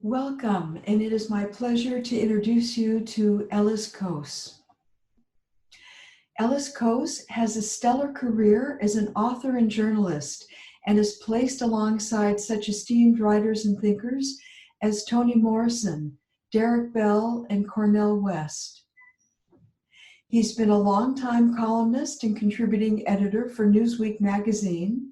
Welcome, and it is my pleasure to introduce you to Ellis Cose. Ellis Cose has a stellar career as an author and journalist and is placed alongside such esteemed writers and thinkers as Toni Morrison, Derek Bell, and Cornel West. He's been a longtime columnist and contributing editor for Newsweek magazine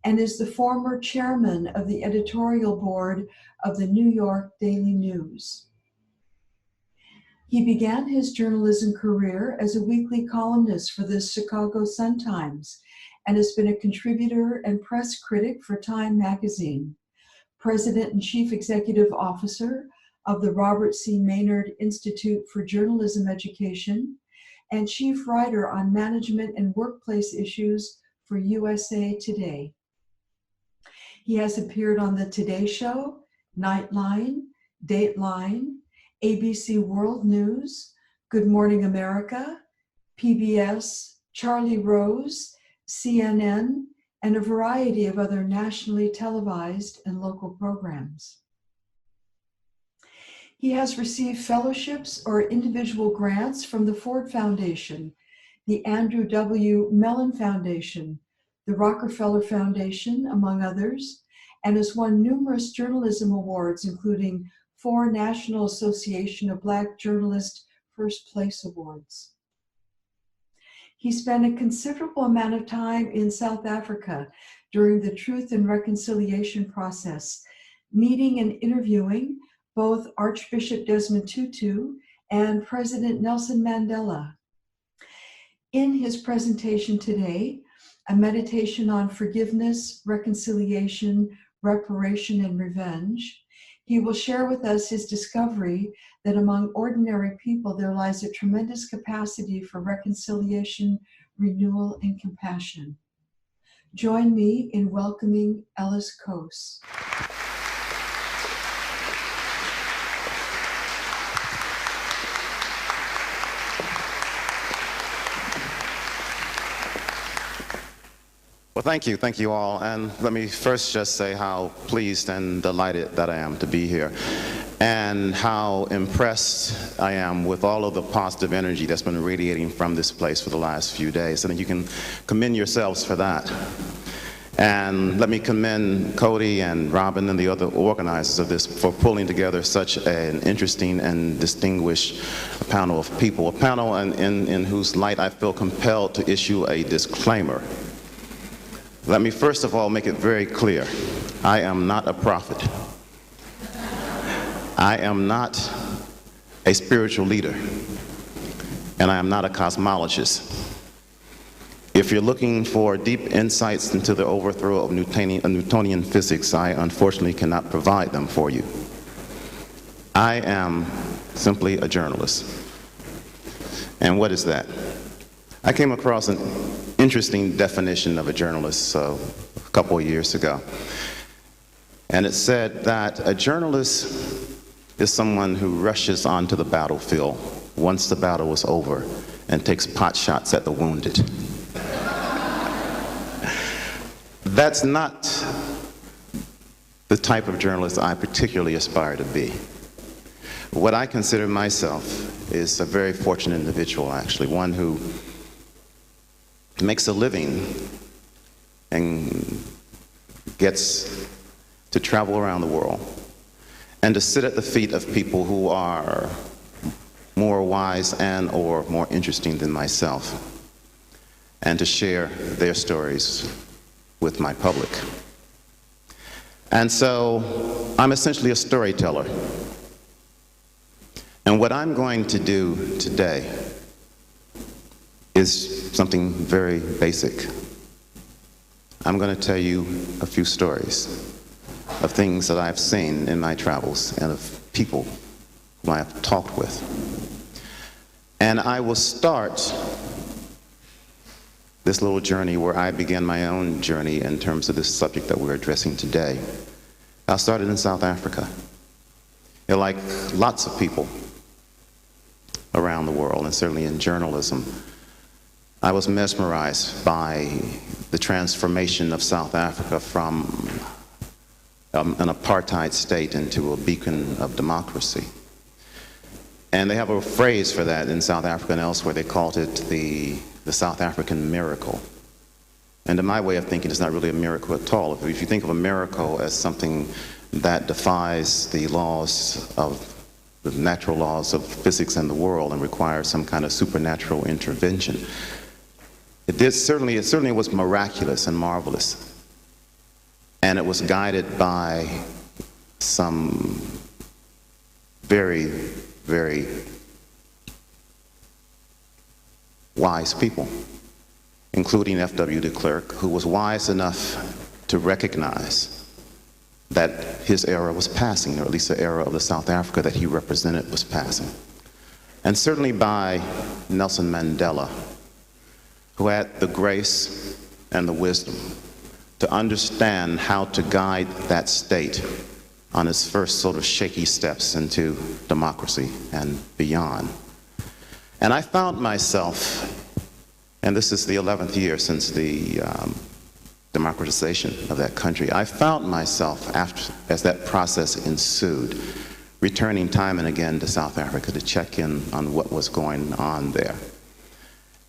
and is the former chairman of the editorial board of the New York Daily News. He began his journalism career as a weekly columnist for the Chicago Sun-Times and has been a contributor and press critic for Time magazine, president and chief executive officer of the Robert C. Maynard Institute for Journalism Education, and chief writer on management and workplace issues for USA Today. He has appeared on The Today Show, Nightline, Dateline, ABC World News, Good Morning America, PBS, Charlie Rose, CNN, and a variety of other nationally televised and local programs. He has received fellowships or individual grants from the Ford Foundation, the Andrew W. Mellon Foundation, the Rockefeller Foundation, among others, and has won numerous journalism awards, including 4 National Association of Black Journalists First Place Awards. He spent a considerable amount of time in South Africa during the Truth and Reconciliation process, meeting and interviewing both Archbishop Desmond Tutu and President Nelson Mandela. In his presentation today, a meditation on forgiveness, reconciliation, reparation, and revenge, he will share with us his discovery that among ordinary people there lies a tremendous capacity for reconciliation, renewal, and compassion. Join me in welcoming Ellis Cose. Well, thank you all, and let me first just say how pleased and delighted that I am to be here, and how impressed I am with all of the positive energy that's been radiating from this place for the last few days. I think you can commend yourselves for that. And let me commend Cody and Robin and the other organizers of this for pulling together such an interesting and distinguished panel of people, a panel in whose light I feel compelled to issue a disclaimer. Let me first of all make it very clear, I am not a prophet. I am not a spiritual leader, and I am not a cosmologist. If you're looking for deep insights into the overthrow of Newtonian physics, I unfortunately cannot provide them for you. I am simply a journalist. And what is that? I came across an interesting definition of a journalist a couple of years ago. And it said that a journalist is someone who rushes onto the battlefield once the battle is over and takes pot shots at the wounded. That's not the type of journalist I particularly aspire to be. What I consider myself is a very fortunate individual, actually, one who makes a living and gets to travel around the world and to sit at the feet of people who are more wise and or more interesting than myself, and to share their stories with my public. And so I'm essentially a storyteller. And what I'm going to do today is something very basic. I'm going to tell you a few stories of things that I've seen in my travels and of people whom I have talked with. And I will start this little journey where I began my own journey in terms of this subject that we're addressing today. I started in South Africa. And like lots of people around the world, and certainly in journalism, I was mesmerized by the transformation of South Africa from an apartheid state into a beacon of democracy. And they have a phrase for that in South Africa and elsewhere. They called it the South African miracle. And in my way of thinking, it's not really a miracle at all. If you think of a miracle as something that defies the natural laws of physics and the world and requires some kind of supernatural intervention, it certainly was miraculous and marvelous. And it was guided by some very, very wise people, including F.W. de Klerk, who was wise enough to recognize that his era was passing, or at least the era of the South Africa that he represented was passing. And certainly by Nelson Mandela, who had the grace and the wisdom to understand how to guide that state on its first sort of shaky steps into democracy and beyond. And I found myself, and this is the 11th year since the democratization of that country, I found myself, as that process ensued, returning time and again to South Africa to check in on what was going on there.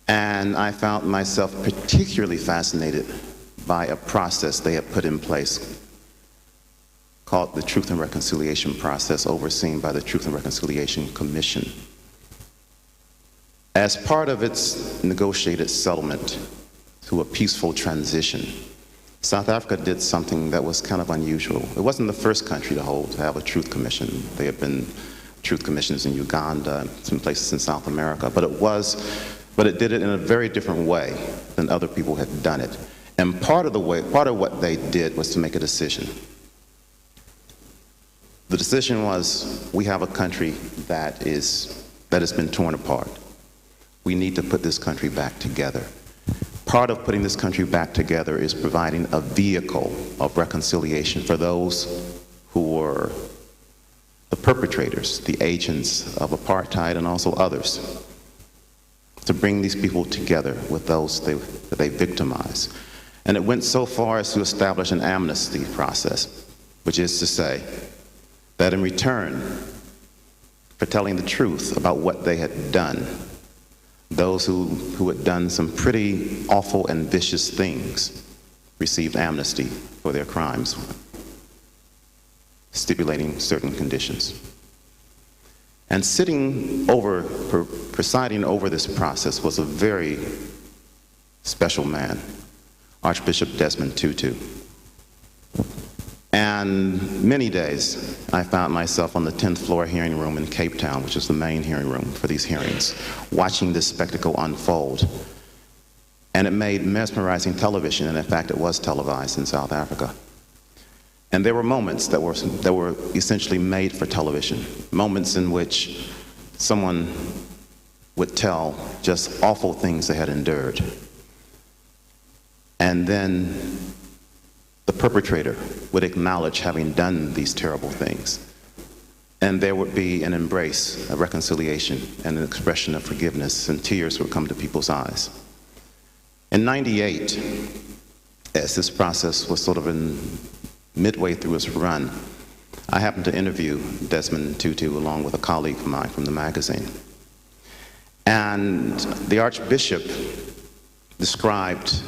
And I found myself particularly fascinated by a process they had put in place called the Truth and Reconciliation process, overseen by the Truth and Reconciliation Commission. As part of its negotiated settlement to a peaceful transition, South Africa did something that was kind of unusual. It wasn't the first country to have a truth commission. There have been truth commissions in Uganda and some places in South America, but it did it in a very different way than other people had done it. And part of what they did was to make a decision. The decision was, we have a country that has been torn apart. We need to put this country back together. Part of putting this country back together is providing a vehicle of reconciliation for those who were the perpetrators, the agents of apartheid, and also others, to bring these people together with those that they victimized. And it went so far as to establish an amnesty process, which is to say that in return for telling the truth about what they had done, those who had done some pretty awful and vicious things received amnesty for their crimes, stipulating certain conditions. And presiding over this process was a very special man, Archbishop Desmond Tutu. And many days I found myself on the 10th floor hearing room in Cape Town, which is the main hearing room for these hearings, watching this spectacle unfold. And it made mesmerizing television, and in fact it was televised in South Africa. And there were moments that were essentially made for television, moments in which someone would tell just awful things they had endured. And then the perpetrator would acknowledge having done these terrible things. And there would be an embrace, a reconciliation, and an expression of forgiveness, and tears would come to people's eyes. In '98, as this process was sort of midway through its run, I happened to interview Desmond Tutu along with a colleague of mine from the magazine. And the Archbishop described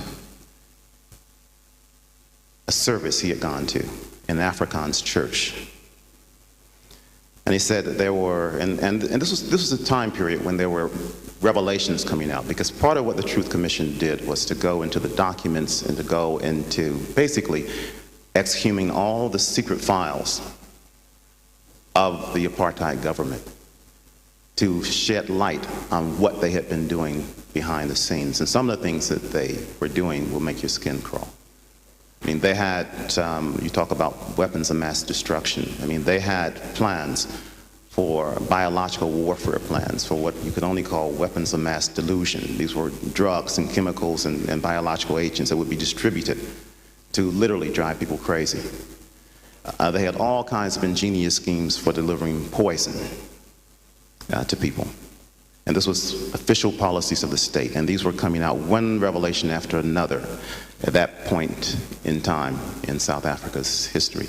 a service he had gone to in Afrikaans church. And he said that there were, and this was a time period when there were revelations coming out, because part of what the Truth Commission did was to go into the documents and to go into basically exhuming all the secret files of the apartheid government to shed light on what they had been doing behind the scenes. And some of the things that they were doing will make your skin crawl. I mean, they had, you talk about weapons of mass destruction. I mean, they had plans for biological warfare plans for what you could only call weapons of mass delusion. These were drugs and chemicals and biological agents that would be distributed to literally drive people crazy. They had all kinds of ingenious schemes for delivering poison to people. And this was official policies of the state, and these were coming out one revelation after another at that point in time in South Africa's history.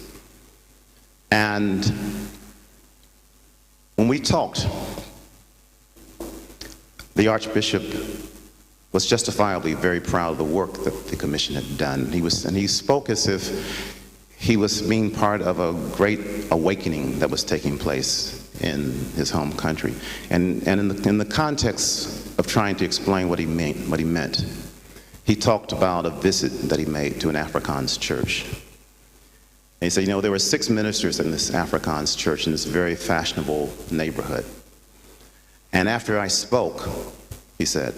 And when we talked, the Archbishop was justifiably very proud of the work that the commission had done. He spoke as if he was being part of a great awakening that was taking place in his home country. And in the context of trying to explain what he meant, he talked about a visit that he made to an Afrikaans church. And he said, there were 6 ministers in this Afrikaans church in this very fashionable neighborhood. And after I spoke, he said,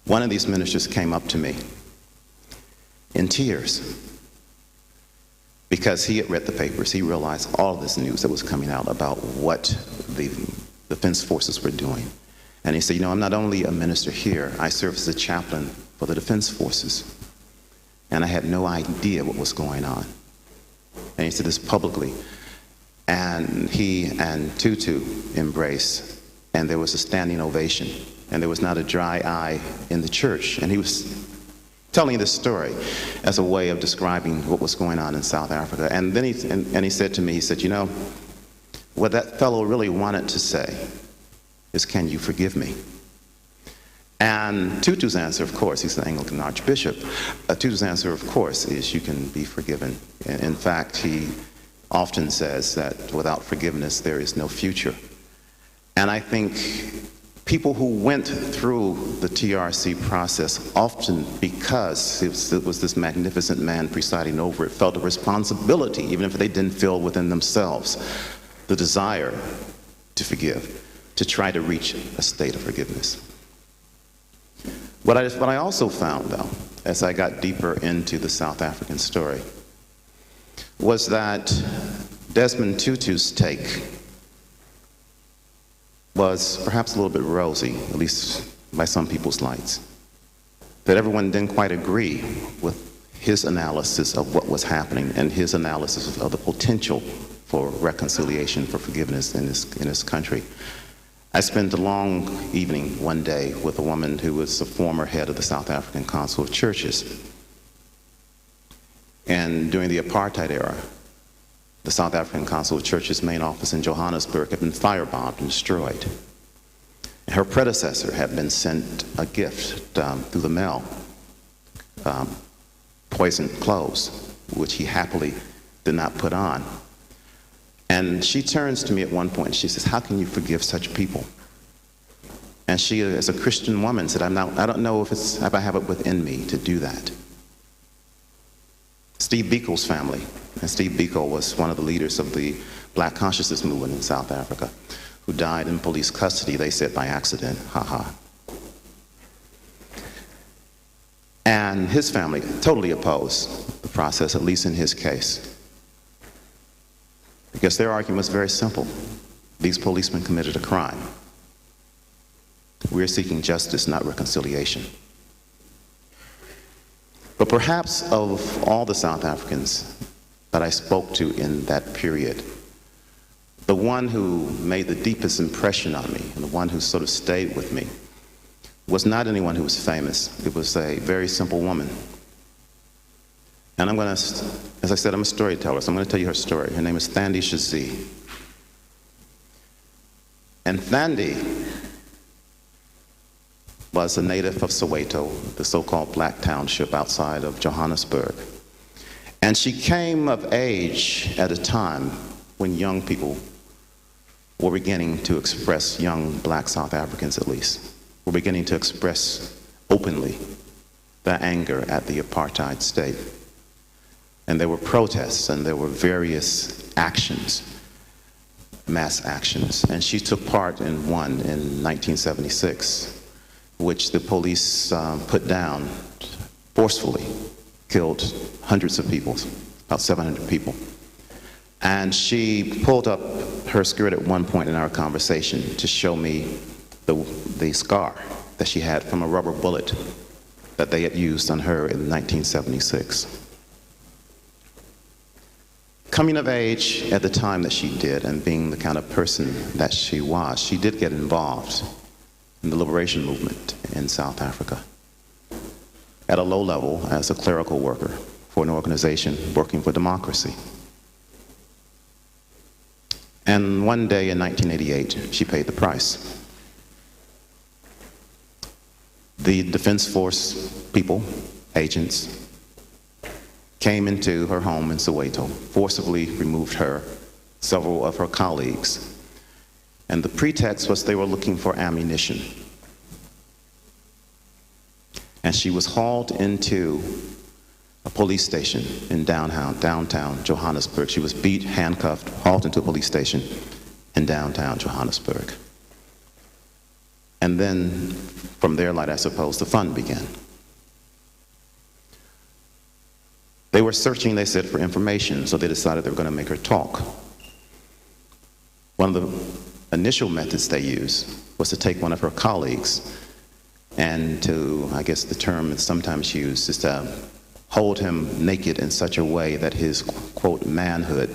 one of these ministers came up to me in tears because he had read the papers. He realized all of this news that was coming out about what the defense forces were doing. And he said, I'm not only a minister here, I serve as a chaplain for the defense forces. And I had no idea what was going on. And he said this publicly. And he and Tutu embraced, and there was a standing ovation. And there was not a dry eye in the church. And he was telling this story as a way of describing what was going on in South Africa. And then he said to me, he said, what that fellow really wanted to say is, can you forgive me? And Tutu's answer, of course, he's an Anglican archbishop. Tutu's answer, of course, is you can be forgiven. In fact, he often says that without forgiveness, there is no future. And I think people who went through the TRC process, often because it was this magnificent man presiding over it, felt a responsibility, even if they didn't feel within themselves the desire to forgive, to try to reach a state of forgiveness. What I also found, though, as I got deeper into the South African story, was that Desmond Tutu's take was perhaps a little bit rosy, at least by some people's lights. That everyone didn't quite agree with his analysis of what was happening and his analysis of the potential for reconciliation, for forgiveness in this country. I spent a long evening one day with a woman who was the former head of the South African Council of Churches. And during the apartheid era, the South African Council of Churches' main office in Johannesburg had been firebombed and destroyed. Her predecessor had been sent a gift through the mail, poisoned clothes, which he happily did not put on. And she turns to me at one point and she says, how can you forgive such people? And she, as a Christian woman, said, I don't know if I have it within me to do that. Steve Biko's family, and Steve Biko was one of the leaders of the Black consciousness movement in South Africa, who died in police custody, they said by accident, haha. And his family totally opposed the process, at least in his case. Because their argument was very simple. These policemen committed a crime. We're seeking justice, not reconciliation. But perhaps of all the South Africans that I spoke to in that period, the one who made the deepest impression on me, and the one who sort of stayed with me, was not anyone who was famous. It was a very simple woman. And I'm going to, as I said, I'm a storyteller, so I'm going to tell you her story. Her name is Thandi Shazee. And Thandi was a native of Soweto, the so-called Black township outside of Johannesburg. And she came of age at a time when young people were beginning to express, young Black South Africans at least, were beginning to express openly their anger at the apartheid state. And there were protests and there were various actions, mass actions. And she took part in one in 1976, which the police put down forcefully, killed hundreds of people, about 700 people. And she pulled up her skirt at one point in our conversation to show me the scar that she had from a rubber bullet that they had used on her in 1976. Coming of age at the time that she did, and being the kind of person that she was, she did get involved in the liberation movement in South Africa at a low level as a clerical worker for an organization working for democracy. And one day in 1988, she paid the price. The Defense Force people, agents, came into her home in Soweto, forcibly removed her, several of her colleagues, and the pretext was they were looking for ammunition. And she was hauled into a police station in downtown Johannesburg. She was beat, handcuffed, hauled into a police station in downtown Johannesburg. And then, from their light, I suppose, the fun began. They were searching, they said, for information, so they decided they were going to make her talk. One of the initial methods they used was to take one of her colleagues and to, I guess the term is sometimes used, is to hold him naked in such a way that his, quote, manhood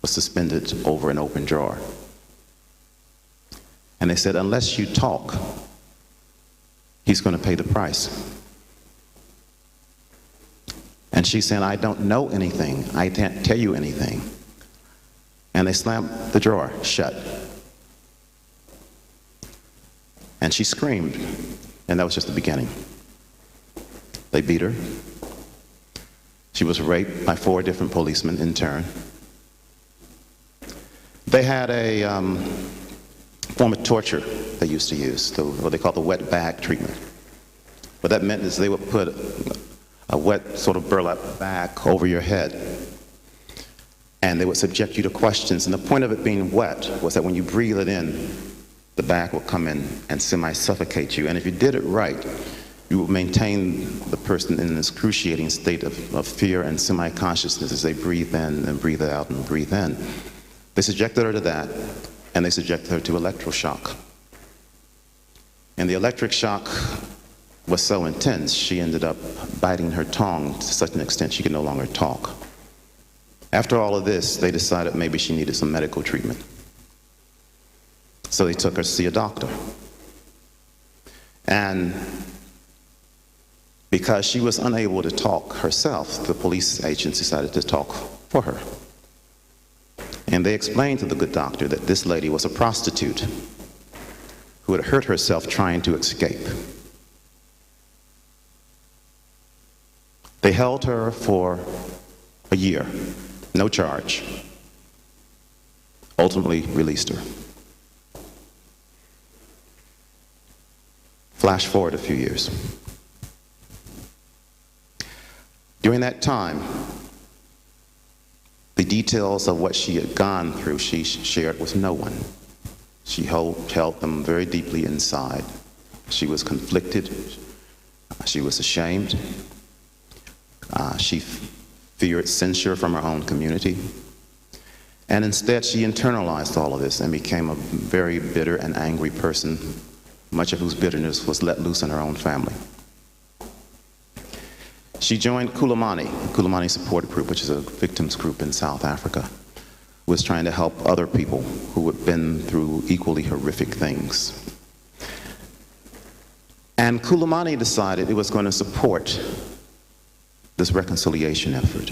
was suspended over an open drawer. And they said, unless you talk, he's going to pay the price. And she said, I don't know anything. I can't tell you anything. And they slammed the drawer shut. And she screamed, and that was just the beginning. They beat her. She was raped by 4 different policemen in turn. They had a form of torture they used to use, what they call the wet bag treatment. What that meant is they would put a wet sort of burlap bag over your head, and they would subject you to questions. And the point of it being wet was that when you breathe it in, the bag would come in and semi-suffocate you. And if you did it right, you would maintain the person in an excruciating state of fear and semi-consciousness as they breathe in and breathe out and breathe in. They subjected her to that, and they subjected her to electroshock. And the electric shock was so intense, she ended up biting her tongue to such an extent she could no longer talk. After all of this, they decided maybe she needed some medical treatment. So they took her to see a doctor. And because she was unable to talk herself, the police agents decided to talk for her. And they explained to the good doctor that this lady was a prostitute who had hurt herself trying to escape. They held her for a year, no charge, ultimately released her. Flash forward a few years. During that time, the details of what she had gone through, she shared with no one. She held them very deeply inside. She was conflicted. She was ashamed. She feared censure from her own community. And instead, she internalized all of this and became a very bitter and angry person, much of whose bitterness was let loose in her own family. She joined Kulamani Support Group, which is a victims group in South Africa, was trying to help other people who had been through equally horrific things. And Kulamani decided it was going to support this reconciliation effort.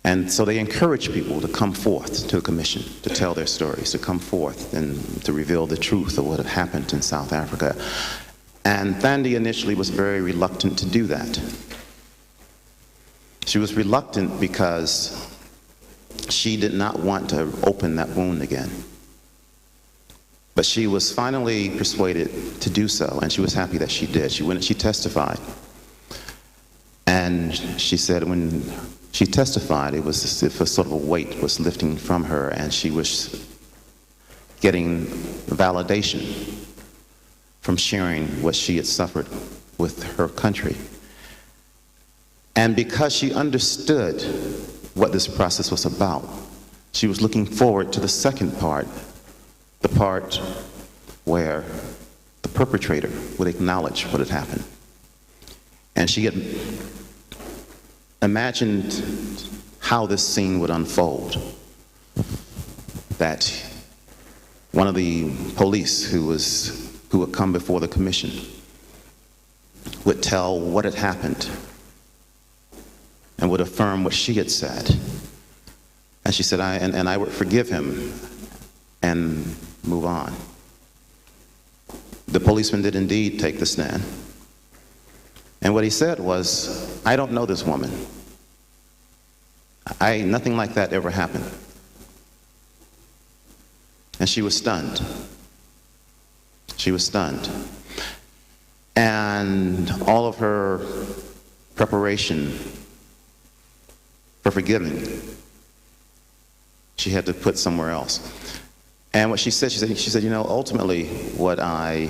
And so they encouraged people to come forth to the commission, to tell their stories, to come forth and to reveal the truth of what had happened in South Africa. And Thandi initially was very reluctant to do that. She was reluctant because she did not want to open that wound again. But she was finally persuaded to do so, and she was happy that she did. She went and she testified. And she said when she testified, it was as if a sort of a weight was lifting from her, and she was getting validation from sharing what she had suffered with her country. And because she understood what this process was about, she was looking forward to the second part, the part where the perpetrator would acknowledge what had happened. And she had imagined how this scene would unfold, that one of the police who had come before the commission would tell what had happened and would affirm what she had said. And she said, and I would forgive him and move on. The policeman did indeed take the stand. And what he said was, I don't know this woman. Nothing like that ever happened. And she was stunned. She was stunned. And all of her preparation for forgiving, she had to put somewhere else. And what she said, you know, ultimately what I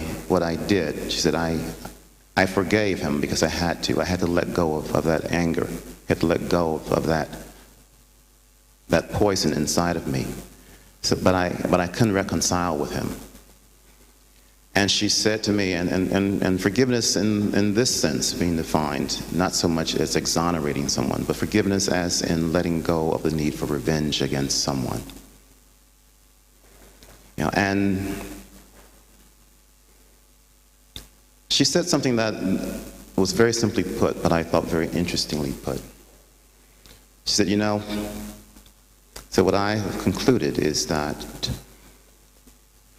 did, she said, I forgave him because I had to. I had to let go of that anger. I had to let go of that poison inside of me. So, but I couldn't reconcile with him. And she said to me, and forgiveness in this sense being defined, not so much as exonerating someone, but forgiveness as in letting go of the need for revenge against someone. You know, and she said something that was very simply put, but I thought very interestingly put. She said, you know, so what I have concluded is that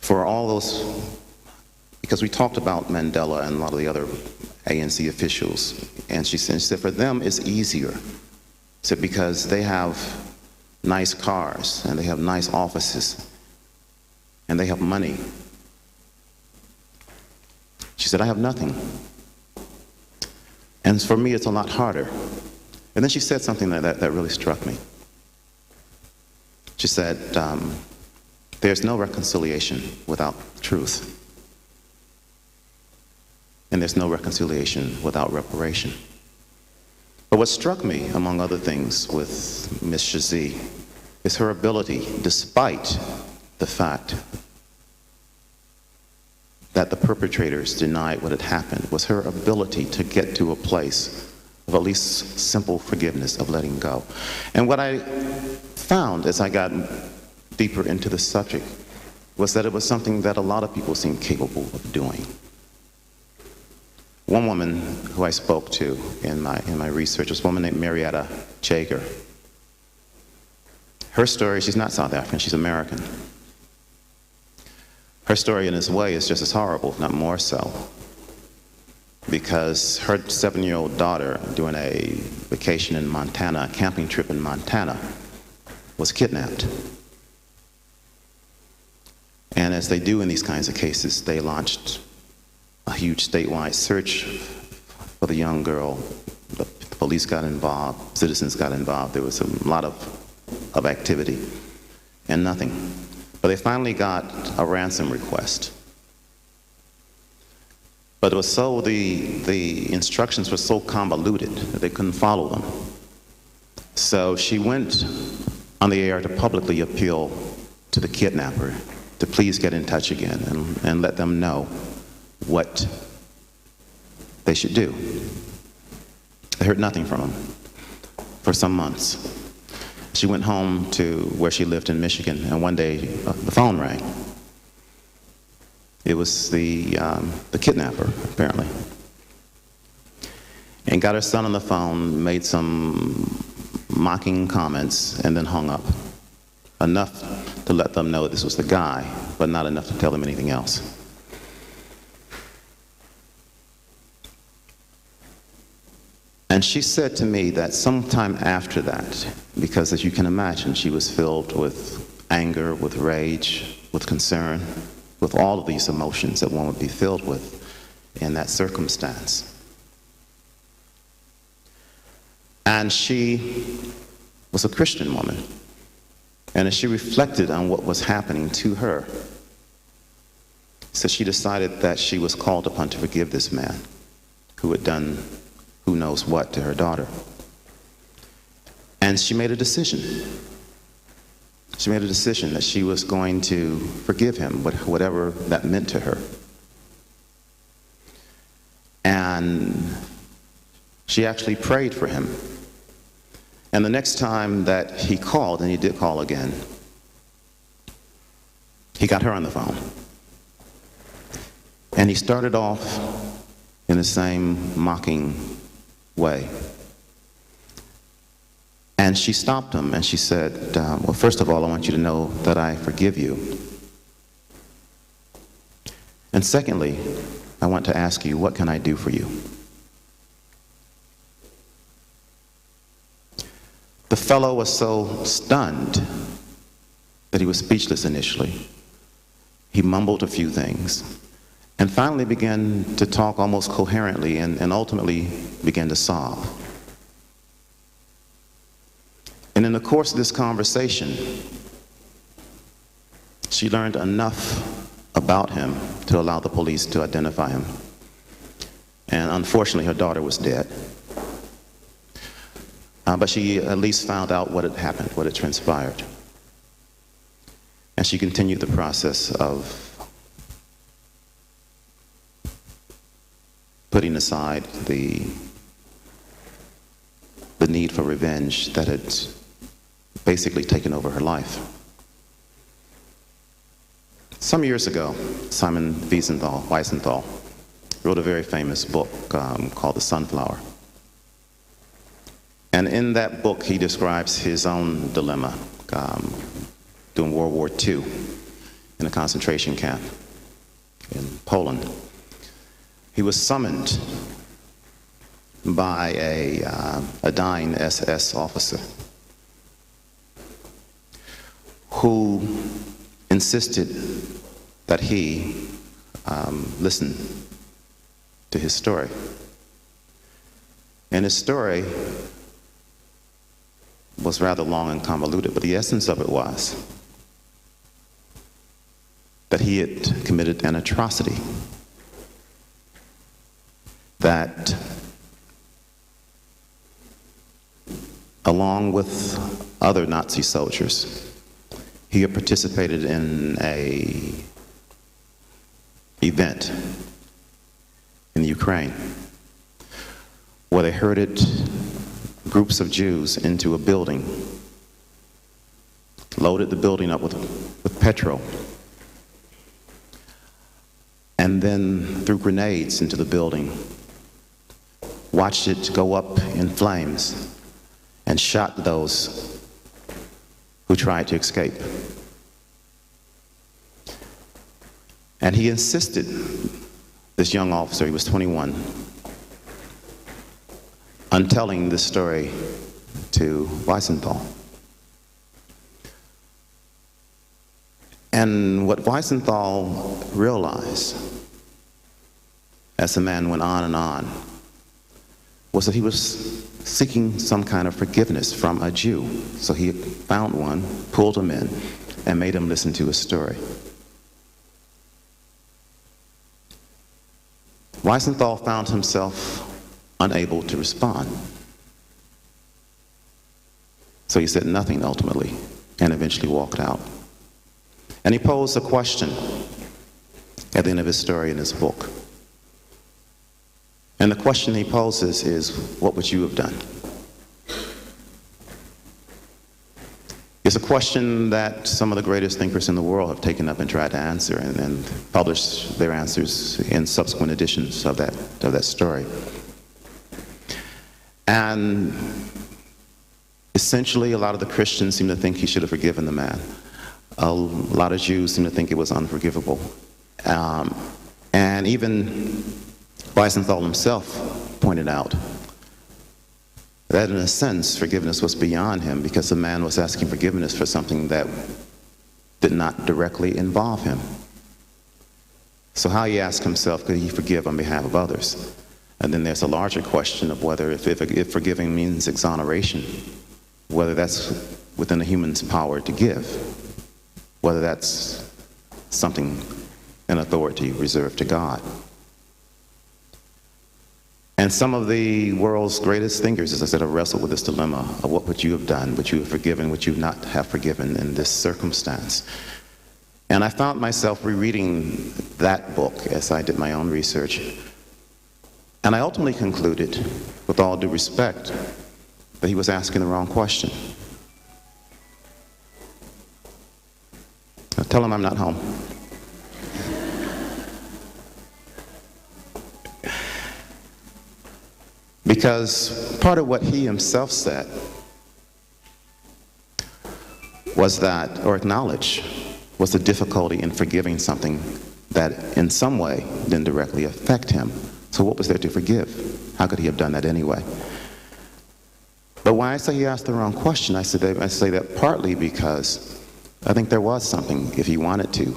for all those, because we talked about Mandela and a lot of the other ANC officials, and she said for them it's easier. She said because they have nice cars, and they have nice offices, and they have money. She said, I have nothing. And for me, it's a lot harder. And then she said something that really struck me. She said, there's no reconciliation without truth. And there's no reconciliation without reparation. But what struck me, among other things, with Ms. Shazi is her ability, despite the fact that the perpetrators denied what had happened, was her ability to get to a place of at least simple forgiveness, of letting go. And what I found as I got deeper into the subject was that it was something that a lot of people seemed capable of doing. One woman who I spoke to in my research was a woman named Marietta Jager. Her story, she's not South African, she's American. Her story in its way is just as horrible, if not more so, because her 7-year-old daughter, doing a vacation in Montana, a camping trip in Montana, was kidnapped. And as they do in these kinds of cases, they launched a huge statewide search for the young girl. The police got involved, citizens got involved. There was a lot of activity and nothing. But they finally got a ransom request. But it was so, the instructions were so convoluted that they couldn't follow them. So she went on the air to publicly appeal to the kidnapper to please get in touch again and let them know what they should do. They heard nothing from him for some months. She went home to where she lived in Michigan, and one day the phone rang. It was the kidnapper, apparently. And got her son on the phone, made some mocking comments, and then hung up. Enough to let them know that this was the guy, but not enough to tell them anything else. And she said to me that sometime after that, because as you can imagine, she was filled with anger, with rage, with concern, with all of these emotions that one would be filled with in that circumstance. And she was a Christian woman. And as she reflected on what was happening to her, so she decided that she was called upon to forgive this man who had done who knows what to her daughter. And she made a decision. She made a decision that she was going to forgive him, whatever that meant to her. And she actually prayed for him. And the next time that he called, and he did call again, he got her on the phone. And he started off in the same mocking way. And she stopped him and she said, well, first of all, I want you to know that I forgive you. And secondly, I want to ask you, what can I do for you? The fellow was so stunned that he was speechless initially. He mumbled a few things and finally began to talk almost coherently and ultimately began to sob. And in the course of this conversation, she learned enough about him to allow the police to identify him. And unfortunately, her daughter was dead. But she at least found out what had happened, what had transpired. And she continued the process of putting aside the need for revenge that had basically taken over her life. Some years ago, Simon Wiesenthal wrote a very famous book called The Sunflower. And in that book, he describes his own dilemma during World War II in a concentration camp in Poland. He was summoned by a dying SS officer who insisted that he listen to his story. And his story was rather long and convoluted, but the essence of it was that he had committed an atrocity that, along with other Nazi soldiers, he had participated in an event in Ukraine where they herded groups of Jews into a building, loaded the building up with petrol, and then threw grenades into the building, watched it go up in flames, and shot those who tried to escape. And he insisted, this young officer, he was 21, on telling this story to Wiesenthal. And what Wiesenthal realized as the man went on and on was that he was seeking some kind of forgiveness from a Jew. So he found one, pulled him in, and made him listen to his story. Wiesenthal found himself unable to respond. So he said nothing ultimately, and eventually walked out. And he posed a question at the end of his story in his book. And the question he poses is, what would you have done? It's a question that some of the greatest thinkers in the world have taken up and tried to answer and published their answers in subsequent editions of that story. And essentially, a lot of the Christians seem to think he should have forgiven the man. A lot of Jews seem to think it was unforgivable. And even Wiesenthal himself pointed out that in a sense, forgiveness was beyond him because the man was asking forgiveness for something that did not directly involve him. So how, he asked himself, could he forgive on behalf of others? And then there's a larger question of whether if forgiving means exoneration, whether that's within a human's power to give, whether that's something, an authority reserved to God. And some of the world's greatest thinkers, as I said, have wrestled with this dilemma of what would you have done, would you have forgiven, would you not have forgiven in this circumstance? And I found myself rereading that book as I did my own research. And I ultimately concluded, with all due respect, that he was asking the wrong question. Now, tell him I'm not home. Because part of what he himself said was that, or acknowledge, was the difficulty in forgiving something that in some way didn't directly affect him. So what was there to forgive? How could he have done that anyway? But when I say he asked the wrong question, I say that partly because I think there was something, if he wanted to,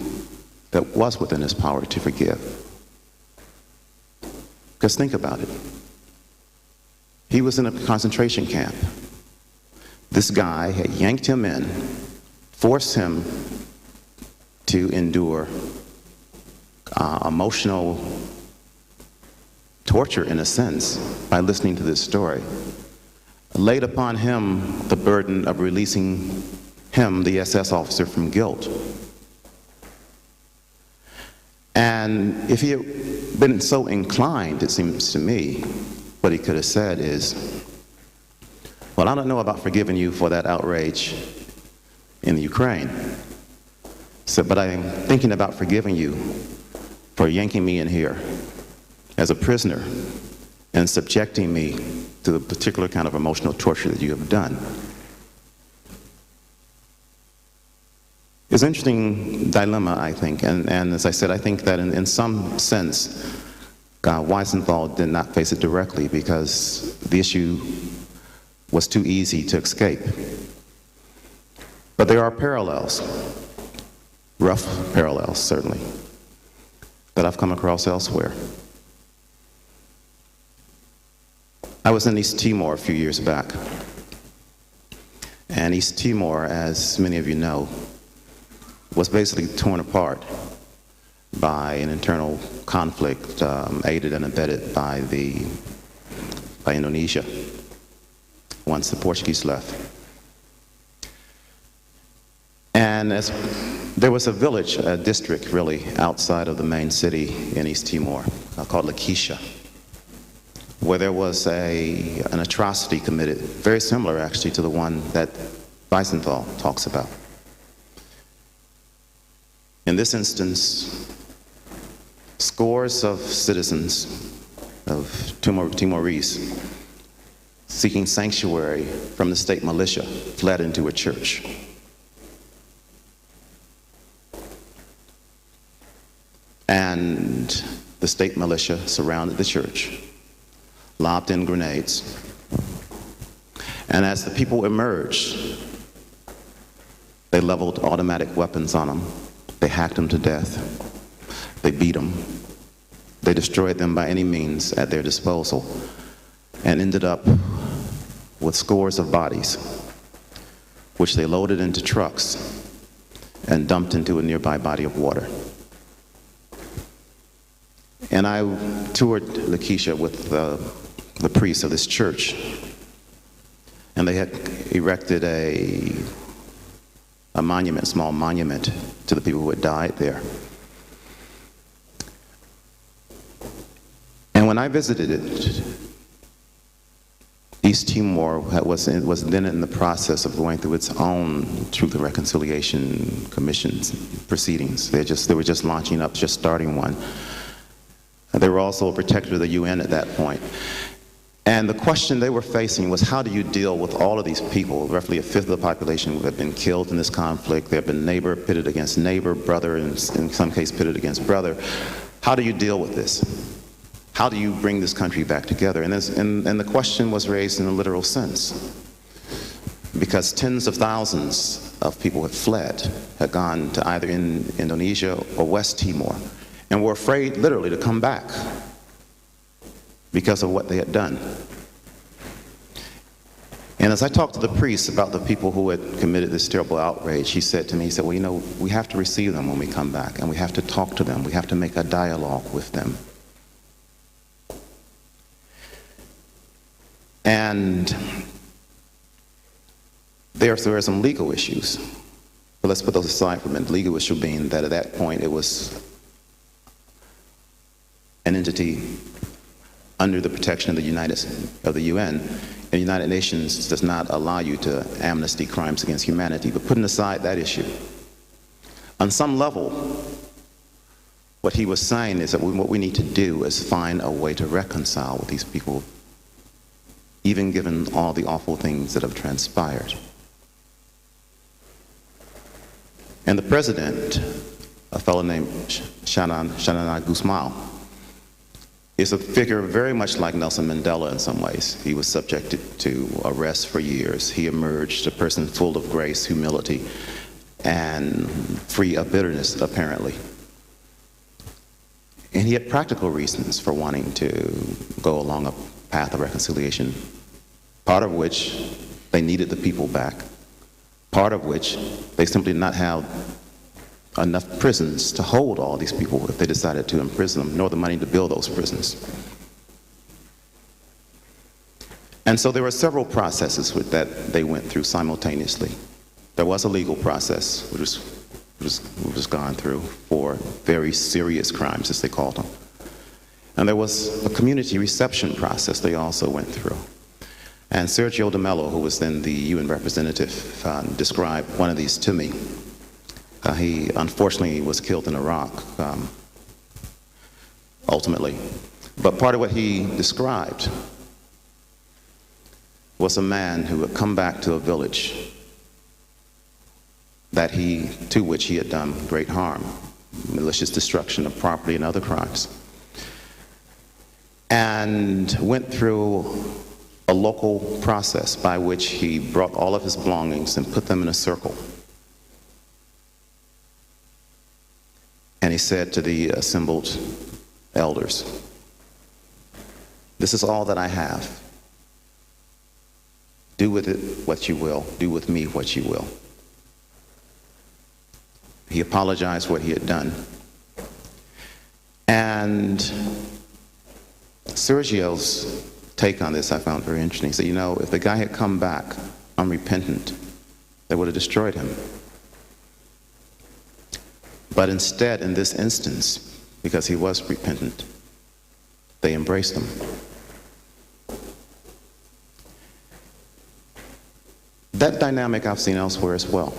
that was within his power to forgive. Because think about it. He was in a concentration camp. This guy had yanked him in, forced him to endure emotional torture, in a sense, by listening to this story. Laid upon him the burden of releasing him, the SS officer, from guilt. And if he had been so inclined, it seems to me, what he could have said is, well, I don't know about forgiving you for that outrage in the Ukraine, but I am thinking about forgiving you for yanking me in here as a prisoner and subjecting me to the particular kind of emotional torture that you have done. It's an interesting dilemma, I think, and as I said, I think that in some sense, Wiesenthal did not face it directly because the issue was too easy to escape. But there are parallels, rough parallels certainly, that I've come across elsewhere. I was in East Timor a few years back, and East Timor, as many of you know, was basically torn apart by an internal conflict aided and abetted by Indonesia once the Portuguese left. And there was a village, a district really, outside of the main city in East Timor called Lakeisha, where there was an atrocity committed, very similar actually to the one that Wiesenthal talks about. In this instance, scores of citizens of Timorese seeking sanctuary from the state militia fled into a church. And the state militia surrounded the church, lobbed in grenades. And as the people emerged, they leveled automatic weapons on them. They hacked them to death. They beat them. They destroyed them by any means at their disposal and ended up with scores of bodies, which they loaded into trucks and dumped into a nearby body of water. And I toured Lakeisha with the priest of this church, and they had erected a monument, small monument to the people who had died there. And when I visited it, East Timor was then in the process of going through its own Truth and Reconciliation Commission's proceedings. They were just launching up, just starting one. They were also a protector of the UN at that point. And the question they were facing was, how do you deal with all of these people, roughly a fifth of the population who have been killed in this conflict? They have been neighbor pitted against neighbor, brother, and in some cases pitted against brother. How do you deal with this? How do you bring this country back together? And the question was raised in a literal sense, because tens of thousands of people had fled, had gone to either in Indonesia or West Timor, and were afraid literally to come back because of what they had done. And as I talked to the priest about the people who had committed this terrible outrage, he said to me, he said, well, you know, we have to receive them when we come back, and we have to talk to them. We have to make a dialogue with them. And there are some legal issues, but let's put those aside for a minute. The legal issue being that at that point it was an entity under the protection of the UN. The United Nations does not allow you to amnesty crimes against humanity. But putting aside that issue, on some level, what he was saying is that what we need to do is find a way to reconcile with these people, even given all the awful things that have transpired. And the president, a fellow named Shanana Guzman, is a figure very much like Nelson Mandela in some ways. He was subjected to arrest for years. He emerged a person full of grace, humility, and free of bitterness, apparently. And he had practical reasons for wanting to go along a path of reconciliation, part of which they needed the people back, part of which they simply did not have enough prisons to hold all these people if they decided to imprison them, nor the money to build those prisons. And so there were several processes that they went through simultaneously. There was a legal process, which was gone through for very serious crimes, as they called them. And there was a community reception process they also went through. And Sergio de Mello, who was then the UN representative, described one of these to me. He unfortunately was killed in Iraq, ultimately. But part of what he described was a man who had come back to a village to which he had done great harm, malicious destruction of property and other crimes, and went through a local process by which he brought all of his belongings and put them in a circle. And he said to the assembled elders, "This is all that I have. Do with it what you will. Do with me what you will." He apologized for what he had done. And Sergio's take on this I found very interesting. He said, you know, if the guy had come back unrepentant, they would have destroyed him. But instead, in this instance, because he was repentant, they embraced him. That dynamic I've seen elsewhere as well.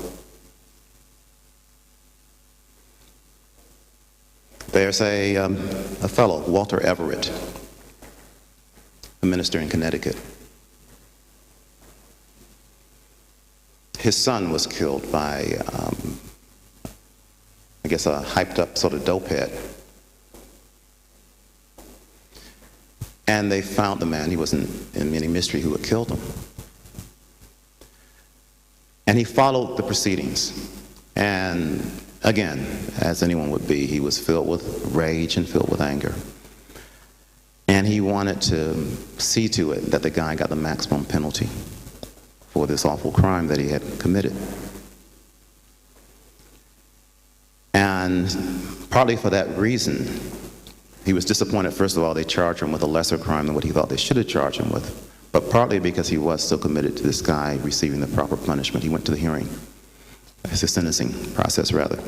There's a fellow, Walter Everett, a minister in Connecticut. His son was killed by, I guess, a hyped-up sort of dopehead. And they found the man. He wasn't in any mystery who had killed him. And he followed the proceedings. And again, as anyone would be, he was filled with rage and filled with anger. And he wanted to see to it that the guy got the maximum penalty for this awful crime that he had committed. And partly for that reason, he was disappointed. First of all, they charged him with a lesser crime than what he thought they should have charged him with. But partly because he was so committed to this guy receiving the proper punishment, he went to the hearing. It's a sentencing process, rather.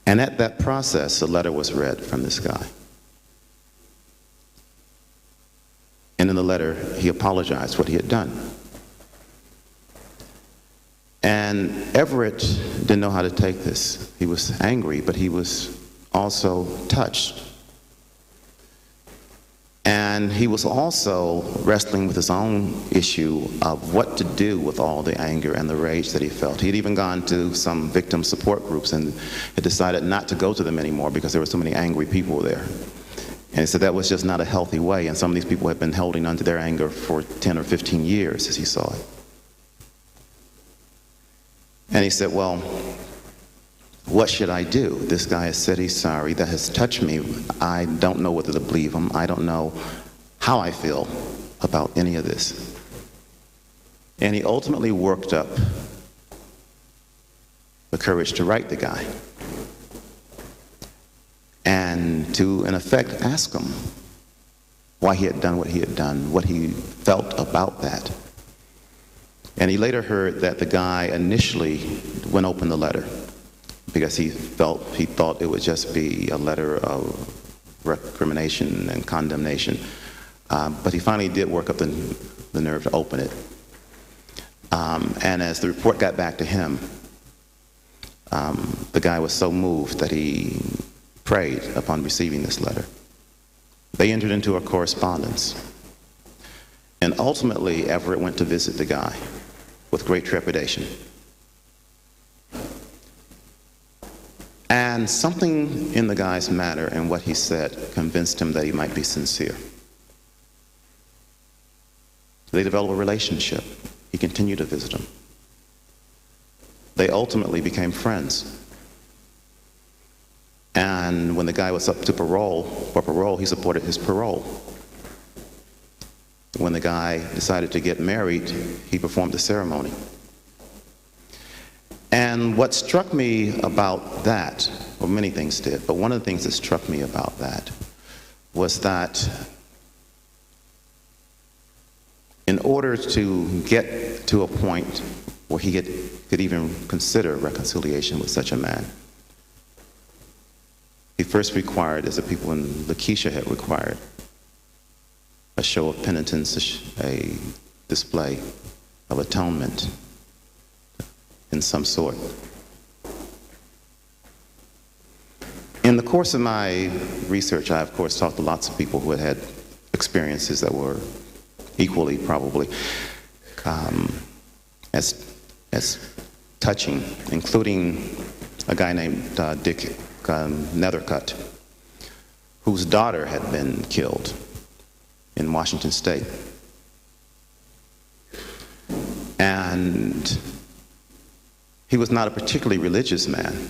And at that process, a letter was read from this guy. And in the letter, he apologized for what he had done. And Everett didn't know how to take this. He was angry, but he was also touched. And he was also wrestling with his own issue of what to do with all the anger and the rage that he felt. He'd even gone to some victim support groups and had decided not to go to them anymore because there were so many angry people there. And he said that was just not a healthy way, and some of these people had been holding onto their anger for 10 or 15 years as he saw it. And he said, well, what should I do? This guy has said he's sorry. That has touched me. I don't know whether to believe him. I don't know how I feel about any of this. And he ultimately worked up the courage to write the guy and to, in effect, ask him why he had done what he had done, what he felt about that. And he later heard that the guy initially wouldn't open the letter because he thought it would just be a letter of recrimination and condemnation. But he finally did work up the nerve to open it. And as the report got back to him, the guy was so moved that he prayed upon receiving this letter. They entered into a correspondence. And ultimately, Everett went to visit the guy with great trepidation. And something in the guy's manner and what he said convinced him that he might be sincere. They developed a relationship. He continued to visit him. They ultimately became friends. And when the guy was up to for parole, he supported his parole. When the guy decided to get married, he performed the ceremony. And what struck me about that, well, many things did, but one of the things that struck me about that was that in order to get to a point where he could even consider reconciliation with such a man, he first required, as the people in Lakeisha had required, a show of penitence, a display of atonement in some sort. In the course of my research, I of course talked to lots of people who had experiences that were equally probably as touching, including a guy named Dick Nethercutt, whose daughter had been killed in Washington State. And he was not a particularly religious man,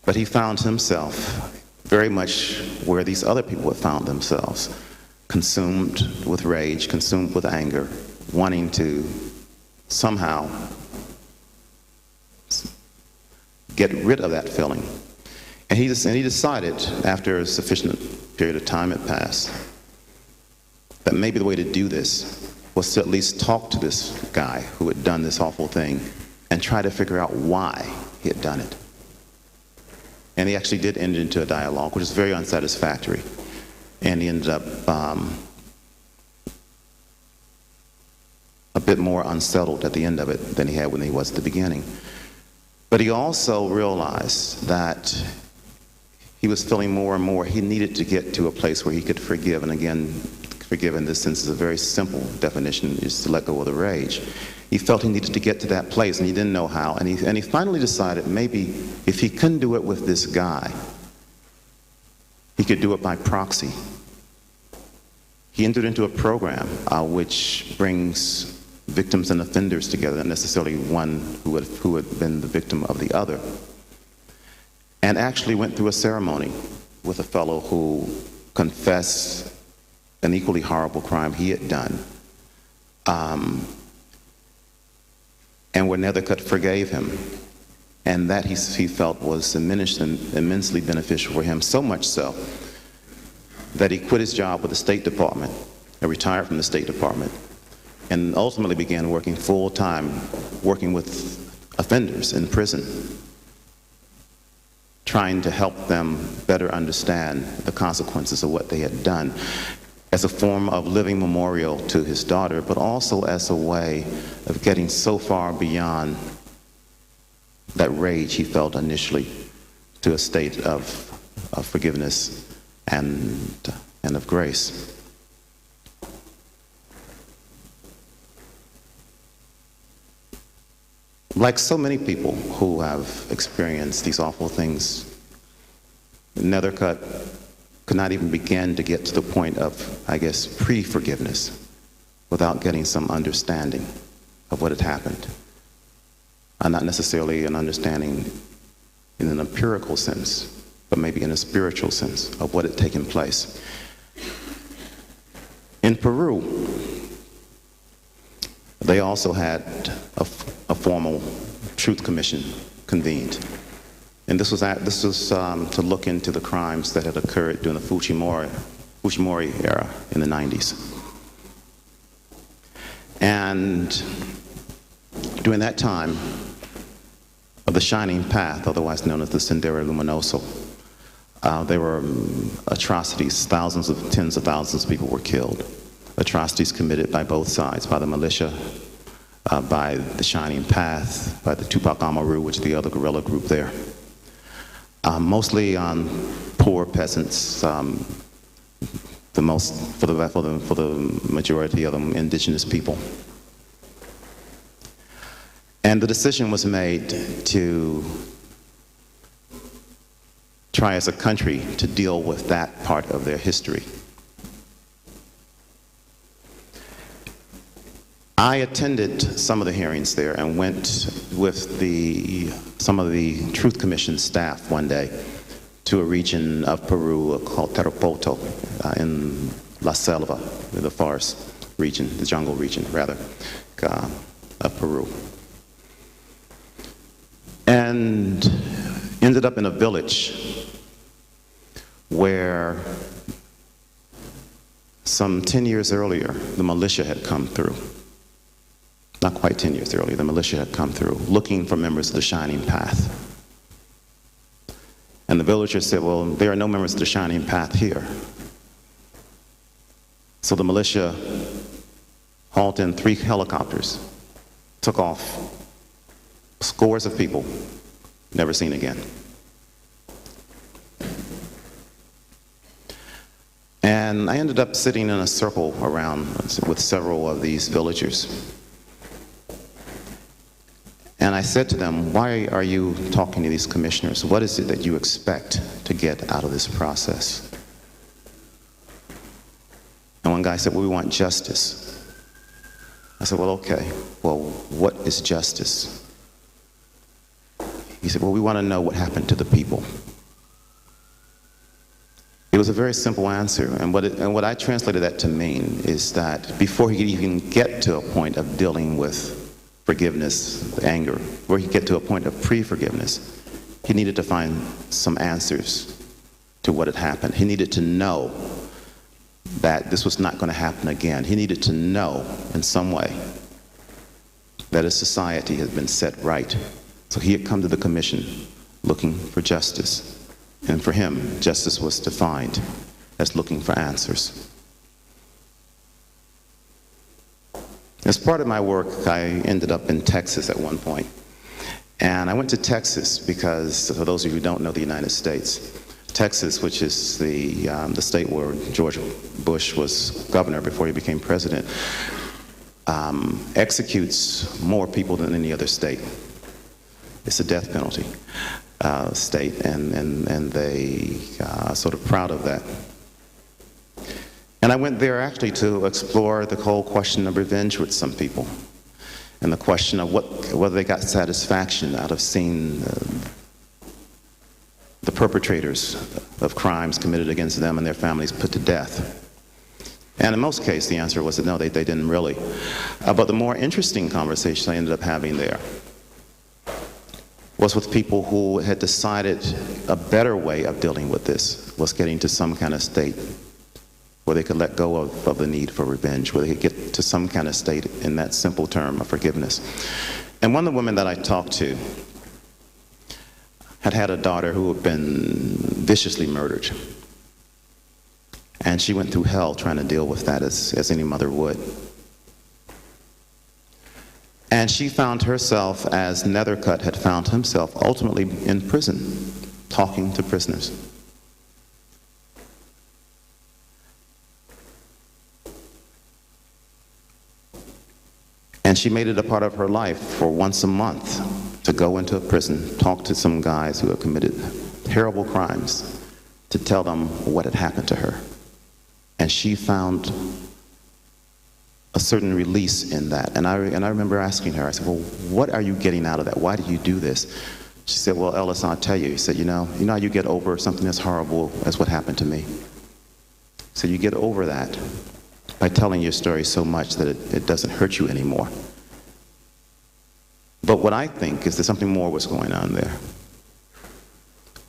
but he found himself very much where these other people had found themselves, consumed with rage, consumed with anger, wanting to somehow get rid of that feeling. And he decided, after a sufficient period of time had passed, that maybe the way to do this was to at least talk to this guy who had done this awful thing and try to figure out why he had done it. And he actually did enter into a dialogue, which is very unsatisfactory. And he ended up a bit more unsettled at the end of it than he had when he was at the beginning. But he also realized that he was feeling more and more he needed to get to a place where he could forgive. And again, forgive in this sense is a very simple definition, is to let go of the rage. He felt he needed to get to that place and he didn't know how. And he finally decided maybe if he couldn't do it with this guy, he could do it by proxy. He entered into a program which brings victims and offenders together, not necessarily one who had been the victim of the other, and actually went through a ceremony with a fellow who confessed an equally horrible crime he had done, and where Nethercutt forgave him, and that he felt was immensely beneficial for him, so much so that he quit his job with the State Department and retired from the State Department, and ultimately began working full-time, working with offenders in prison, trying to help them better understand the consequences of what they had done, as a form of living memorial to his daughter, but also as a way of getting so far beyond that rage he felt initially to a state of forgiveness and of grace. Like so many people who have experienced these awful things, Nethercutt could not even begin to get to the point of, I guess, pre-forgiveness without getting some understanding of what had happened. Not necessarily an understanding in an empirical sense, but maybe in a spiritual sense of what had taken place. In Peru, they also had a formal truth commission convened. And this was to look into the crimes that had occurred during the Fujimori era in the 90s. And during that time of the Shining Path, otherwise known as the Sendero Luminoso, there were atrocities. Tens of thousands of people were killed. Atrocities committed by both sides, by the militia, by the Shining Path, by the Tupac Amaru, which is the other guerrilla group there. Mostly on poor peasants, for the majority of them, indigenous people. And the decision was made to try as a country to deal with that part of their history. I attended some of the hearings there and went with some of the Truth Commission staff one day to a region of Peru called Tarapoto in La Selva, the forest region, the jungle region, rather, of Peru. And ended up in a village where some 10 years earlier, the militia had come through. Not quite 10 years earlier, the militia had come through looking for members of the Shining Path. And the villagers said, well, there are no members of the Shining Path here. So the militia hauled in 3 helicopters, took off scores of people, never seen again. And I ended up sitting in a circle around with several of these villagers. And I said to them, why are you talking to these commissioners? What is it that you expect to get out of this process? And one guy said, well, we want justice. I said, well, okay. Well, what is justice? He said, well, we want to know what happened to the people. It was a very simple answer, and what I translated that to mean is that before he could even get to a point of dealing with forgiveness, anger, where he get to a point of pre-forgiveness, he needed to find some answers to what had happened. He needed to know that this was not going to happen again. He needed to know in some way that a society had been set right. So he had come to the commission looking for justice. And for him, justice was defined as looking for answers. As part of my work, I ended up in Texas at one point. And I went to Texas because, for those of you who don't know the United States, Texas, which is the state where George Bush was governor before he became president, executes more people than any other state. It's a death penalty state, and they are sort of proud of that. And I went there actually to explore the whole question of revenge with some people, and the question of whether they got satisfaction out of seeing the perpetrators of crimes committed against them and their families put to death. And in most cases, the answer was that no, they didn't really. But the more interesting conversation I ended up having there was with people who had decided a better way of dealing with this was getting to some kind of state where they could let go of the need for revenge, where they could get to some kind of state in that simple term of forgiveness. And one of the women that I talked to had a daughter who had been viciously murdered. And she went through hell trying to deal with that as any mother would. And she found herself, as Nethercutt had found himself, ultimately in prison, talking to prisoners. And she made it a part of her life for once a month to go into a prison, talk to some guys who had committed terrible crimes, to tell them what had happened to her. And she found a certain release in that. And I remember asking her, I said, well, what are you getting out of that? Why do you do this? She said, well, Ellis, I'll tell you. He said, you know how you get over something as horrible as what happened to me? So you get over that by telling your story so much that it doesn't hurt you anymore. But what I think is that something more was going on there.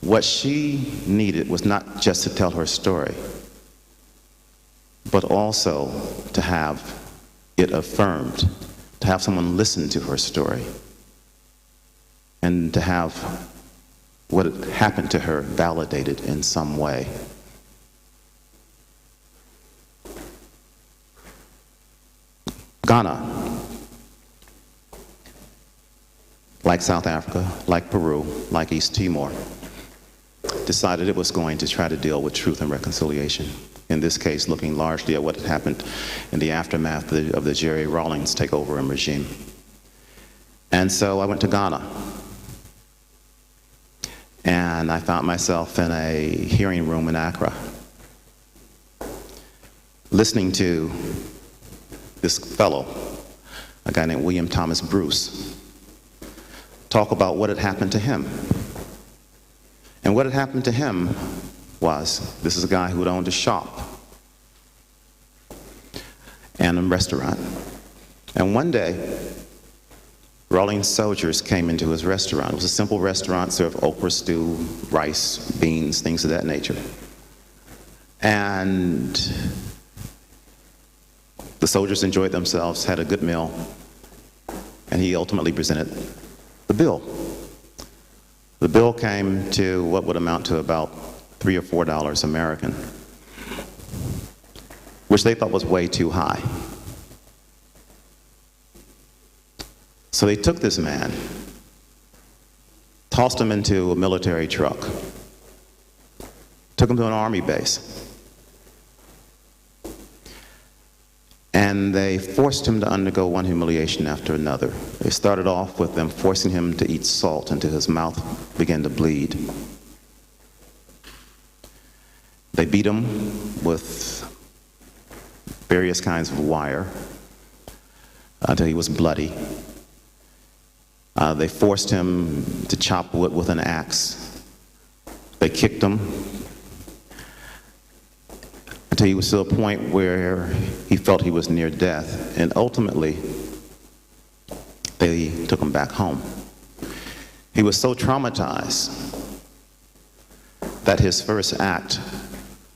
What she needed was not just to tell her story, but also to have it affirmed, to have someone listen to her story, and to have what had happened to her validated in some way. Ghana, like South Africa, like Peru, like East Timor, decided it was going to try to deal with truth and reconciliation. In this case, looking largely at what had happened in the aftermath of the Jerry Rawlings takeover and regime. And so I went to Ghana. and I found myself in a hearing room in Accra, listening to this fellow, a guy named William Thomas Bruce, talk about what had happened to him. And what had happened to him was, this is a guy who had owned a shop and a restaurant. And one day, rolling soldiers came into his restaurant. It was a simple restaurant, served okra stew, rice, beans, things of that nature. And the soldiers enjoyed themselves, had a good meal, and he ultimately presented the bill. The bill came to what would amount to about $3 or $4 American, which they thought was way too high. So they took this man, tossed him into a military truck, took him to an army base, and they forced him to undergo one humiliation after another. They started off with them forcing him to eat salt until his mouth began to bleed. They beat him with various kinds of wire until he was bloody. They forced him to chop wood with an axe. They kicked him until he was to a point where he felt he was near death. And ultimately, they took him back home. He was so traumatized that his first act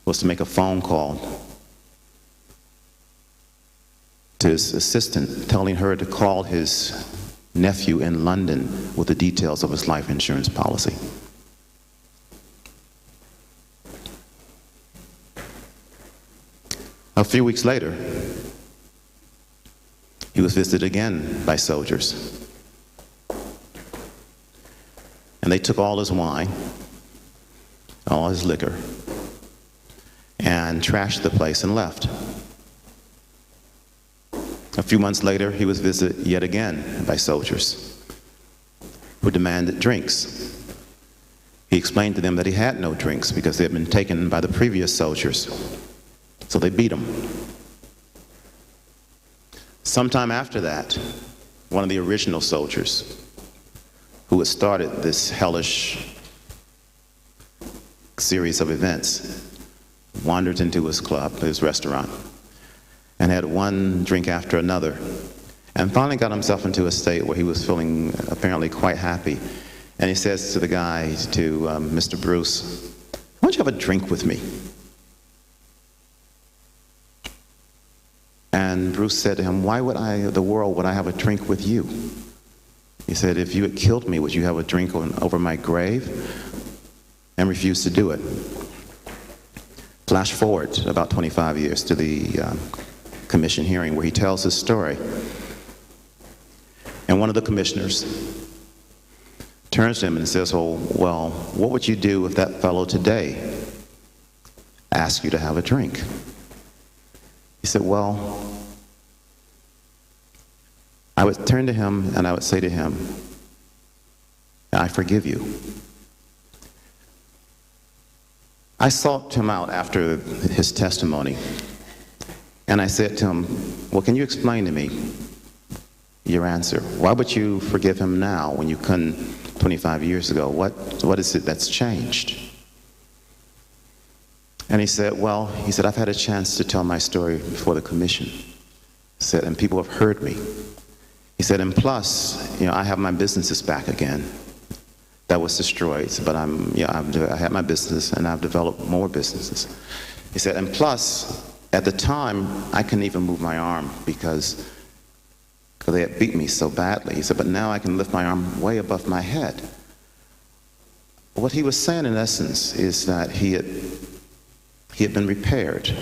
was to make a phone call to his assistant, telling her to call his nephew in London with the details of his life insurance policy. A few weeks later, he was visited again by soldiers. And they took all his wine, all his liquor, and trashed the place and left. A few months later, he was visited yet again by soldiers who demanded drinks. He explained to them that he had no drinks because they had been taken by the previous soldiers. So they beat him. Sometime after that, one of the original soldiers who had started this hellish series of events wandered into his club, his restaurant, and had one drink after another, and finally got himself into a state where he was feeling apparently quite happy. And he says to the guy, to Mr. Bruce, "Why don't you have a drink with me?" And Bruce said to him, "Why would the world would I have a drink with you?" He said, "If you had killed me, would you have a drink over my grave?" And refused to do it. Flash forward about 25 years to the commission hearing where he tells his story. And one of the commissioners turns to him and says, "Oh, well, what would you do if that fellow today asked you to have a drink?" He said, "Well, I would turn to him and I would say to him, 'I forgive you.'" I sought him out after his testimony, and I said to him, "Well, can you explain to me your answer? Why would you forgive him now when you couldn't 25 years ago? What is it that's changed?" And he said, "I've had a chance to tell my story before the commission." He said, "And people have heard me." He said, "And plus, I have my businesses back again. That was destroyed, but I had my business and I've developed more businesses." He said, "And plus, at the time, I couldn't even move my arm because they had beat me so badly." He said, "But now I can lift my arm way above my head." What he was saying, in essence, is that he had been repaired,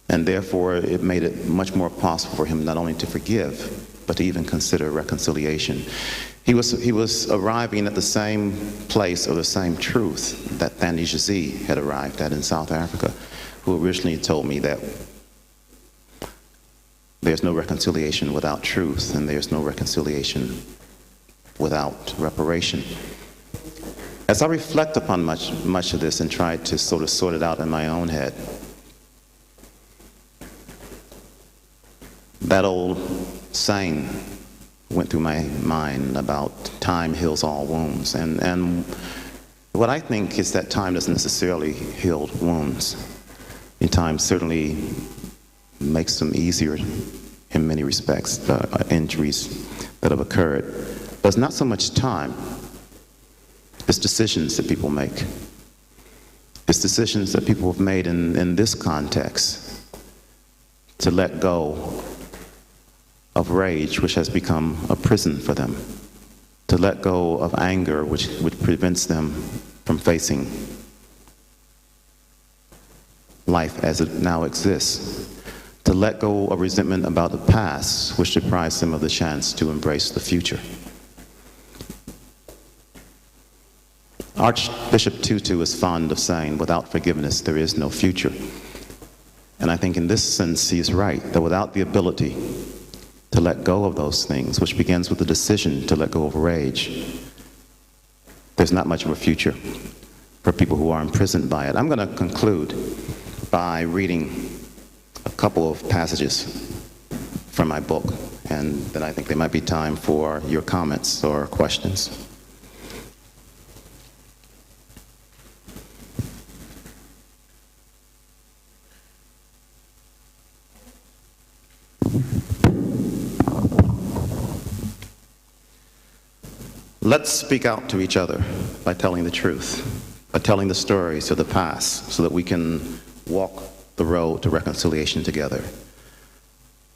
and therefore it made it much more possible for him not only to forgive, but to even consider reconciliation. He was arriving at the same place or the same truth that Thandi Jazee had arrived at in South Africa, who originally told me that there's no reconciliation without truth, and there's no reconciliation without reparation. As I reflect upon much of this and try to sort of sort it out in my own head, that old saying went through my mind about time heals all wounds. And what I think is that time doesn't necessarily heal wounds. And time certainly makes them easier in many respects, injuries that have occurred. But it's not so much time, it's decisions that people make. It's decisions that people have made in this context to let go of rage, which has become a prison for them, to let go of anger, which prevents them from facing life as it now exists, to let go of resentment about the past, which deprives them of the chance to embrace the future. Archbishop Tutu is fond of saying, without forgiveness, there is no future. And I think in this sense, he is right, that without the ability to let go of those things, which begins with the decision to let go of rage, there's not much of a future for people who are imprisoned by it. I'm going to conclude by reading a couple of passages from my book, and then I think there might be time for your comments or questions. Let's speak out to each other by telling the truth, by telling the stories of the past, so that we can walk the road to reconciliation together.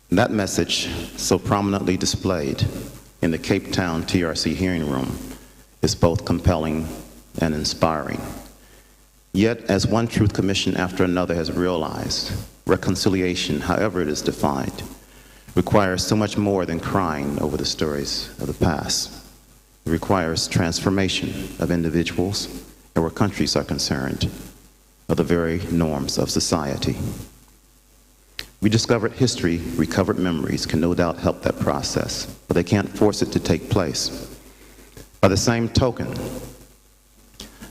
That message, so prominently displayed in the Cape Town TRC hearing room, is both compelling and inspiring. Yet, as one truth commission after another has realized, reconciliation, however it is defined, requires so much more than crying over the stories of the past. It requires transformation of individuals, and where countries are concerned, of the very norms of society. Rediscovered history, recovered memories can no doubt help that process, but they can't force it to take place. By the same token,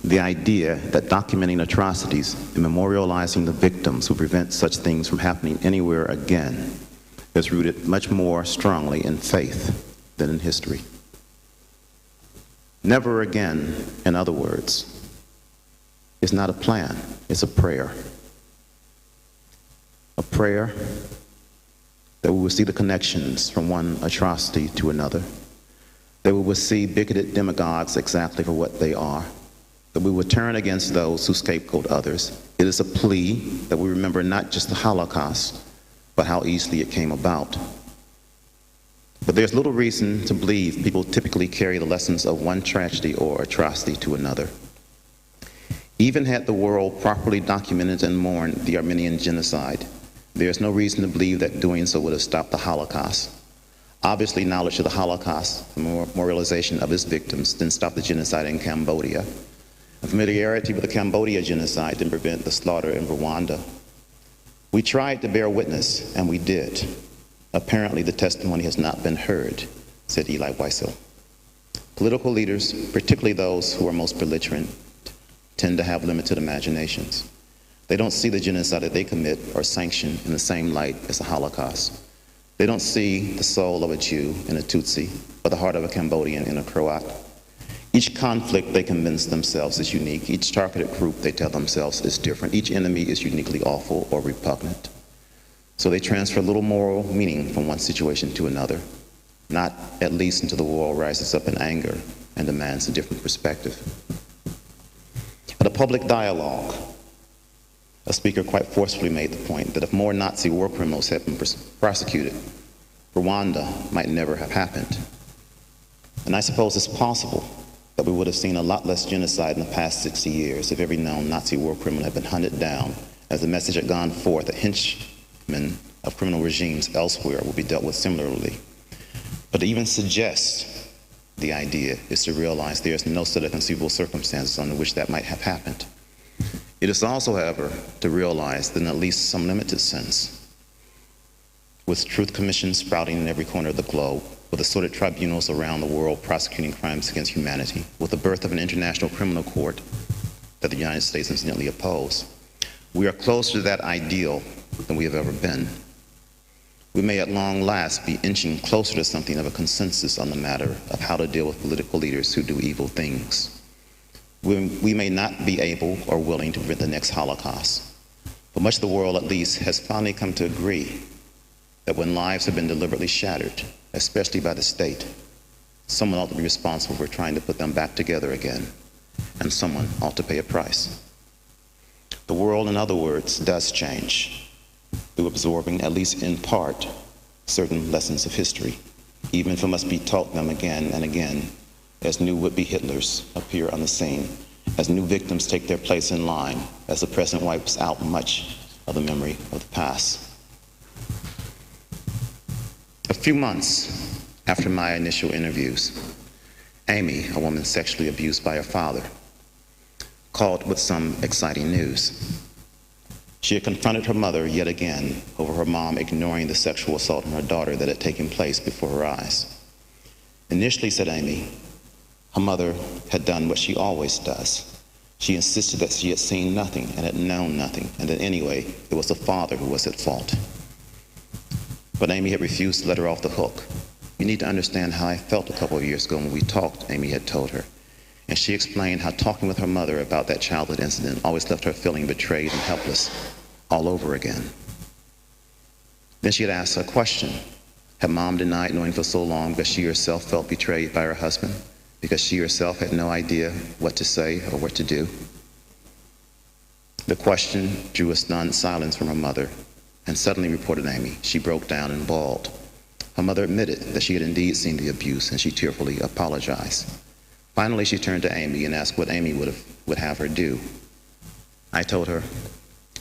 the idea that documenting atrocities and memorializing the victims will prevent such things from happening anywhere again is rooted much more strongly in faith than in history. Never again, in other words, is not a plan, it's a prayer. A prayer that we will see the connections from one atrocity to another, that we will see bigoted demagogues exactly for what they are, that we will turn against those who scapegoat others. It is a plea that we remember not just the Holocaust, but how easily it came about. But there's little reason to believe people typically carry the lessons of one tragedy or atrocity to another. Even had the world properly documented and mourned the Armenian genocide, there's no reason to believe that doing so would have stopped the Holocaust. Obviously, knowledge of the Holocaust, the memorialization of its victims, didn't stop the genocide in Cambodia. And familiarity with the Cambodia genocide didn't prevent the slaughter in Rwanda. We tried to bear witness, and we did. Apparently, the testimony has not been heard, said Eli Wiesel. Political leaders, particularly those who are most belligerent, tend to have limited imaginations. They don't see the genocide that they commit or sanction in the same light as the Holocaust. They don't see the soul of a Jew in a Tutsi, or the heart of a Cambodian in a Croat. Each conflict they convince themselves is unique. Each targeted group they tell themselves is different. Each enemy is uniquely awful or repugnant. So they transfer little moral meaning from one situation to another, not at least until the world rises up in anger and demands a different perspective. At a public dialogue, a speaker quite forcefully made the point that if more Nazi war criminals had been prosecuted, Rwanda might never have happened. And I suppose it's possible that we would have seen a lot less genocide in the past 60 years if every known Nazi war criminal had been hunted down, as the message had gone forth that henchmen of criminal regimes elsewhere will be dealt with similarly. But to even suggest the idea is to realize there is no set of conceivable circumstances under which that might have happened. It is also, however, to realize that in at least some limited sense, with truth commissions sprouting in every corner of the globe, with assorted tribunals around the world prosecuting crimes against humanity, with the birth of an international criminal court that the United States incidentally opposed, we are closer to that ideal than we have ever been. We may at long last be inching closer to something of a consensus on the matter of how to deal with political leaders who do evil things. We may not be able or willing to prevent the next Holocaust, but much of the world at least has finally come to agree that when lives have been deliberately shattered, especially by the state, someone ought to be responsible for trying to put them back together again, and someone ought to pay a price. The world, in other words, does change through absorbing, at least in part, certain lessons of history, even if it must be taught them again and again as new would-be Hitlers appear on the scene, as new victims take their place in line, as the present wipes out much of the memory of the past. A few months after my initial interviews, Amy, a woman sexually abused by her father, called with some exciting news. She had confronted her mother yet again over her mom ignoring the sexual assault on her daughter that had taken place before her eyes. Initially, said Amy, her mother had done what she always does. She insisted that she had seen nothing and had known nothing, and that anyway, it was the father who was at fault. But Amy had refused to let her off the hook. "You need to understand how I felt a couple of years ago when we talked," Amy had told her. And she explained how talking with her mother about that childhood incident always left her feeling betrayed and helpless all over again. Then she had asked her a question. Had Mom denied knowing for so long because she herself felt betrayed by her husband? Because she herself had no idea what to say or what to do? The question drew a stunned silence from her mother, and suddenly, reported Amy, she broke down and bawled. Her mother admitted that she had indeed seen the abuse, and she tearfully apologized. Finally, she turned to Amy and asked what Amy would have her do. I told her,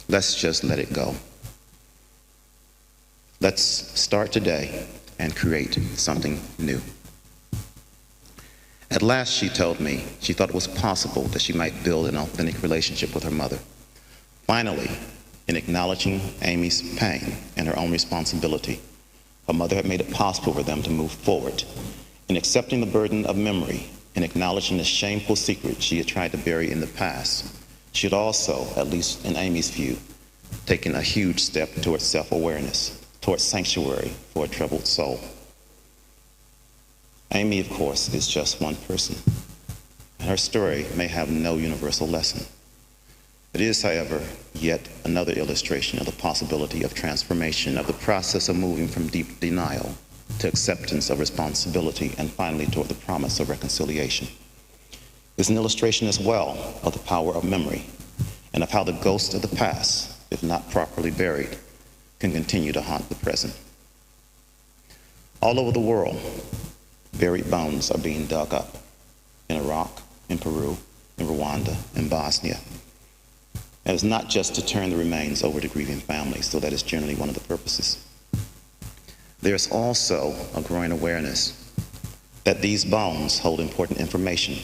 let's just let it go. Let's start today and create something new. At last, she told me she thought it was possible that she might build an authentic relationship with her mother. Finally, in acknowledging Amy's pain and her own responsibility, her mother had made it possible for them to move forward. In accepting the burden of memory and acknowledging the shameful secret she had tried to bury in the past, she had also, at least in Amy's view, taken a huge step towards self-awareness, towards sanctuary for a troubled soul. Amy, of course, is just one person, and her story may have no universal lesson. It is, however, yet another illustration of the possibility of transformation, of the process of moving from deep denial to acceptance of responsibility, and finally toward the promise of reconciliation. It's an illustration as well of the power of memory and of how the ghost of the past, if not properly buried, can continue to haunt the present. All over the world, buried bones are being dug up in Iraq, in Peru, in Rwanda, in Bosnia. And it's not just to turn the remains over to grieving families, though that is generally one of the purposes. There's also a growing awareness that these bones hold important information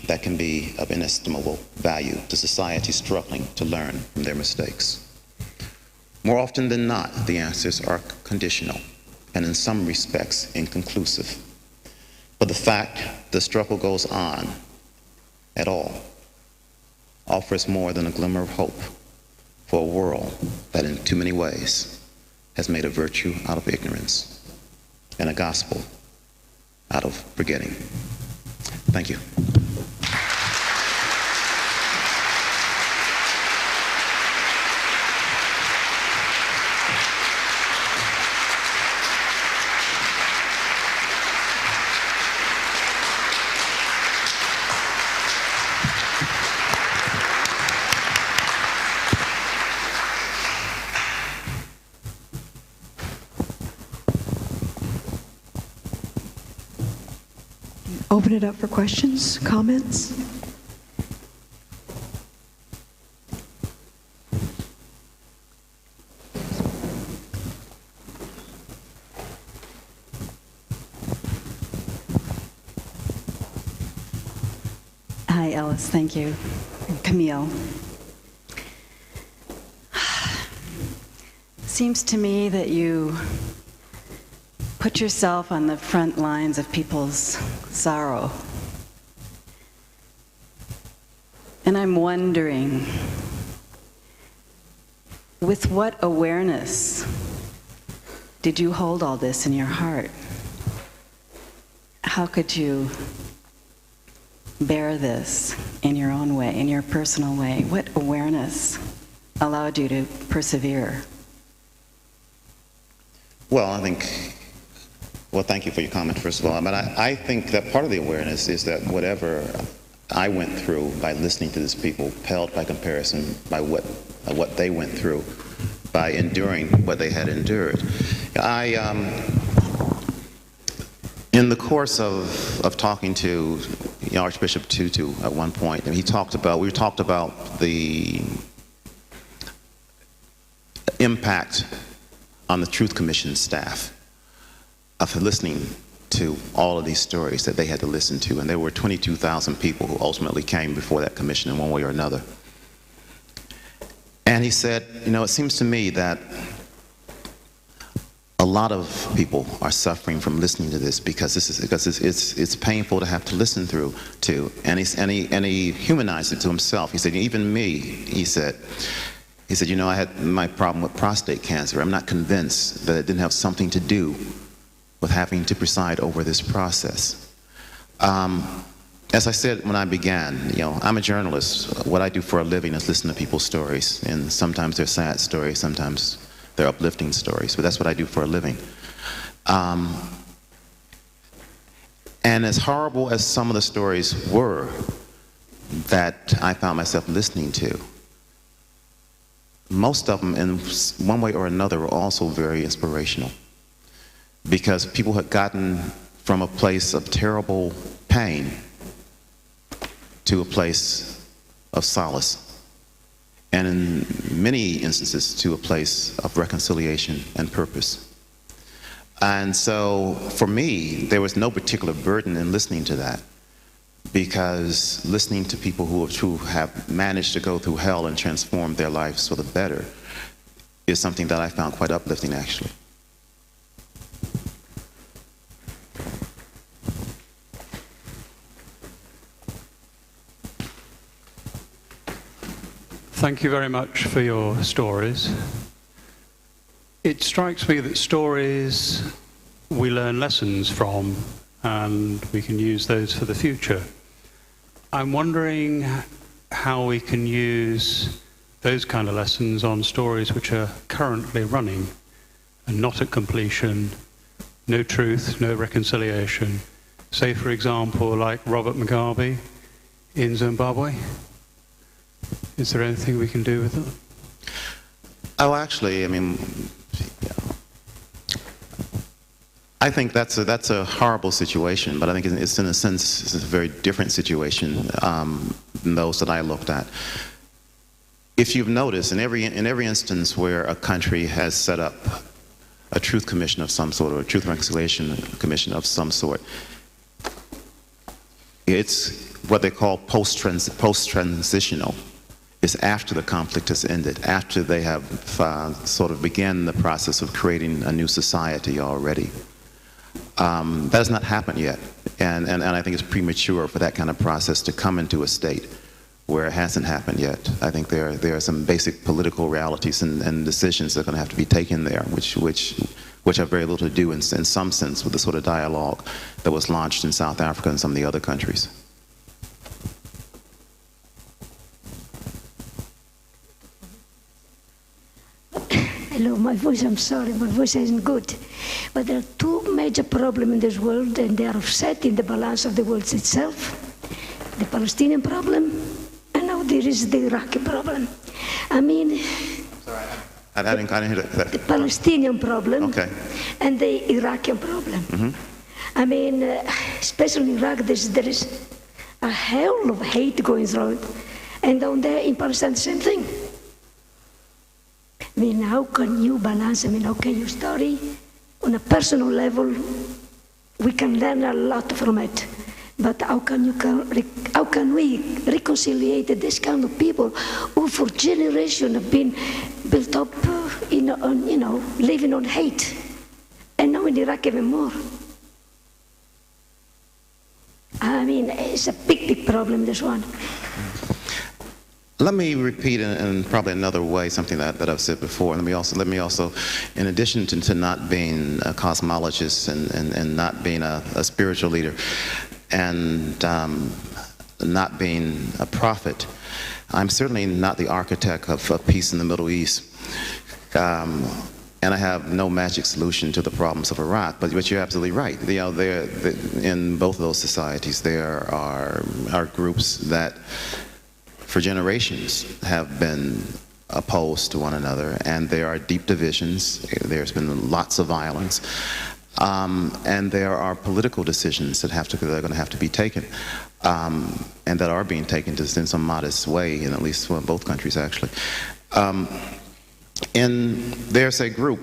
that can be of inestimable value to society struggling to learn from their mistakes. More often than not, the answers are conditional and in some respects inconclusive. But the fact the struggle goes on at all offers more than a glimmer of hope for a world that in too many ways has made a virtue out of ignorance and a gospel out of forgetting. Thank you. Open it up for questions, comments. Hi, Ellis. Thank you. Camille. Seems to me that you put yourself on the front lines of people's sorrow. And I'm wondering, with what awareness did you hold all this in your heart? How could you bear this in your own way, in your personal way? What awareness allowed you to persevere? Well, thank you for your comment, first of all. But I think that part of the awareness is that whatever I went through by listening to these people paled by comparison by what they went through by enduring what they had endured. In the course of talking to Archbishop Tutu at one point, and we talked about the impact on the Truth Commission staff of listening to all of these stories that they had to listen to. And there were 22,000 people who ultimately came before that commission in one way or another. And he said, it seems to me that a lot of people are suffering from listening to this because it's painful to have to listen to. And he humanized it to himself. He said, even me, he said, I had my problem with prostate cancer. I'm not convinced that it didn't have something to do with having to preside over this process. As I said when I began, I'm a journalist. What I do for a living is listen to people's stories. And sometimes they're sad stories, sometimes they're uplifting stories, but that's what I do for a living. And as horrible as some of the stories were that I found myself listening to, most of them, in one way or another, were also very inspirational, because people had gotten from a place of terrible pain to a place of solace, and in many instances to a place of reconciliation and purpose. And so for me, there was no particular burden in listening to that, because listening to people who have managed to go through hell and transform their lives for the better is something that I found quite uplifting, actually. Thank you very much for your stories. It strikes me that stories we learn lessons from, and we can use those for the future. I'm wondering how we can use those kind of lessons on stories which are currently running and not at completion, no truth, no reconciliation. Say, for example, like Robert Mugabe in Zimbabwe. Is there anything we can do with them? Oh, actually, I think that's a horrible situation, but I think it's in a sense it's a very different situation than those that I looked at. If you've noticed, in every instance where a country has set up a truth commission of some sort, or a truth reconciliation commission of some sort, it's what they call post-transitional. It's after the conflict has ended, after they have sort of began the process of creating a new society already. That has not happened yet, and I think it's premature for that kind of process to come into a state where it hasn't happened yet. I think there are some basic political realities and decisions that are going to have to be taken there, which have very little to do in some sense with the sort of dialogue that was launched in South Africa and some of the other countries. Hello, my voice, I'm sorry, my voice isn't good. But there are two major problems in this world, and they are upsetting the balance of the world itself. The Palestinian problem, and now there is the Iraqi problem. I didn't hear that. The Palestinian problem, okay, and the Iraqi problem. Mm-hmm. Especially in Iraq, there is a hell of hate going through it. And down there in Palestine, the same thing. How can you balance? How can you study on a personal level? We can learn a lot from it. But how can we reconcile this kind of people who for generations have been built up, living on hate? And now in Iraq even more. I mean, it's a big, big problem, this one. Let me repeat in probably another way something that I've said before. Let me also, in addition to not being a cosmologist and not being a spiritual leader and not being a prophet, I'm certainly not the architect of peace in the Middle East. And I have no magic solution to the problems of Iraq, but you're absolutely right. In both of those societies, there are groups that for generations have been opposed to one another, and there are deep divisions. There's been lots of violence, and there are political decisions that are going to have to be taken, and that are being taken just in some modest way, in at least both countries actually. There's a group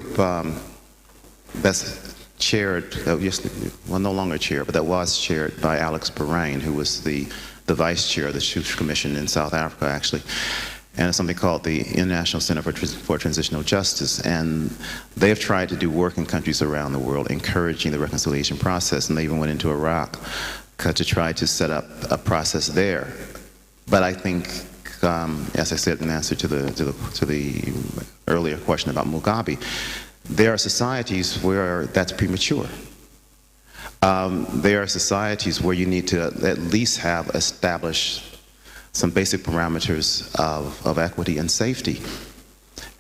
that's chaired, no longer chaired, but that was chaired by Alex Perrain, who was the vice chair of the Truth Commission in South Africa, actually. And it's something called the International Center for Transitional Justice. And they've tried to do work in countries around the world, encouraging the reconciliation process. And they even went into Iraq to try to set up a process there. But I think, as I said in answer to the earlier question about Mugabe, there are societies where that's premature. There are societies where you need to at least have established some basic parameters of equity and safety.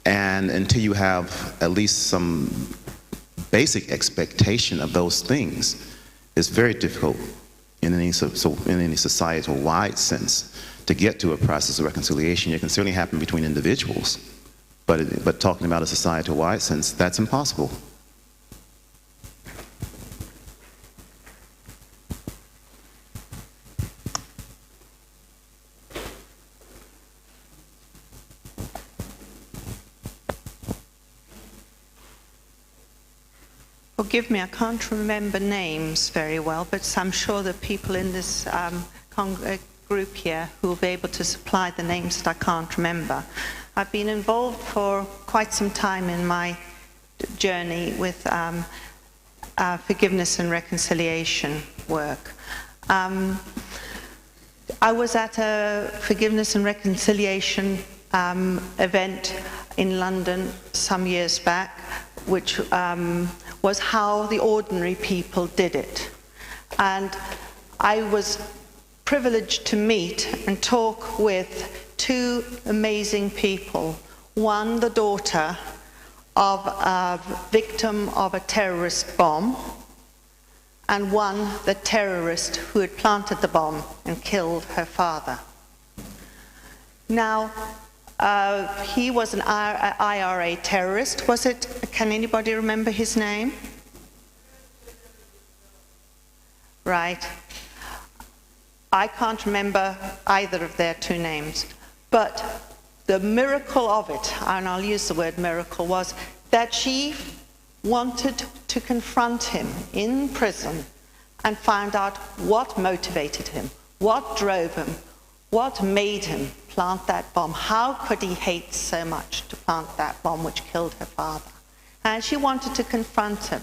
And until you have at least some basic expectation of those things, it's very difficult in any societal-wide sense to get to a process of reconciliation. It can certainly happen between individuals, but talking about a societal-wide sense, that's impossible. Forgive me, I can't remember names very well, but I'm sure the people in this group here who will be able to supply the names that I can't remember. I've been involved for quite some time in my journey with forgiveness and reconciliation work. I was at a forgiveness and reconciliation event in London some years back, which was how the ordinary people did it. And I was privileged to meet and talk with two amazing people. One, the daughter of a victim of a terrorist bomb, and one, the terrorist who had planted the bomb and killed her father. Now, he was an IRA terrorist. Was it? Can anybody remember his name? Right. I can't remember either of their two names. But the miracle of it, and I'll use the word miracle, was that she wanted to confront him in prison and find out what motivated him, what drove him, what made him plant that bomb. How could he hate so much to plant that bomb which killed her father? And she wanted to confront him,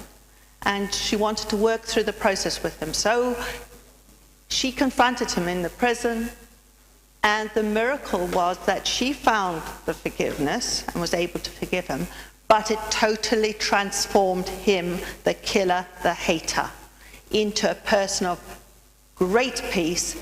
and she wanted to work through the process with him. So she confronted him in the prison, and the miracle was that she found the forgiveness and was able to forgive him, but it totally transformed him, the killer, the hater, into a person of great peace,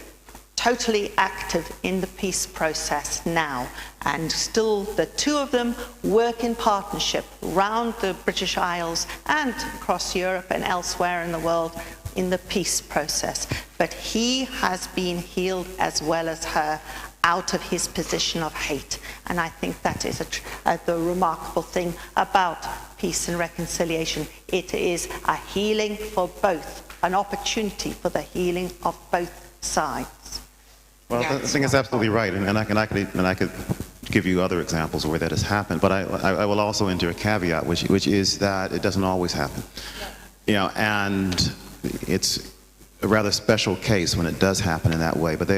totally active in the peace process now. And still the two of them work in partnership around the British Isles and across Europe and elsewhere in the world in the peace process. But he has been healed as well as her out of his position of hate. And I think that is the remarkable thing about peace and reconciliation. It is a healing for both, an opportunity for the healing of both sides. Well, I think it's absolutely right, and I could give you other examples where that has happened. But I will also enter a caveat, which is that it doesn't always happen. You know, and it's a rather special case when it does happen in that way. But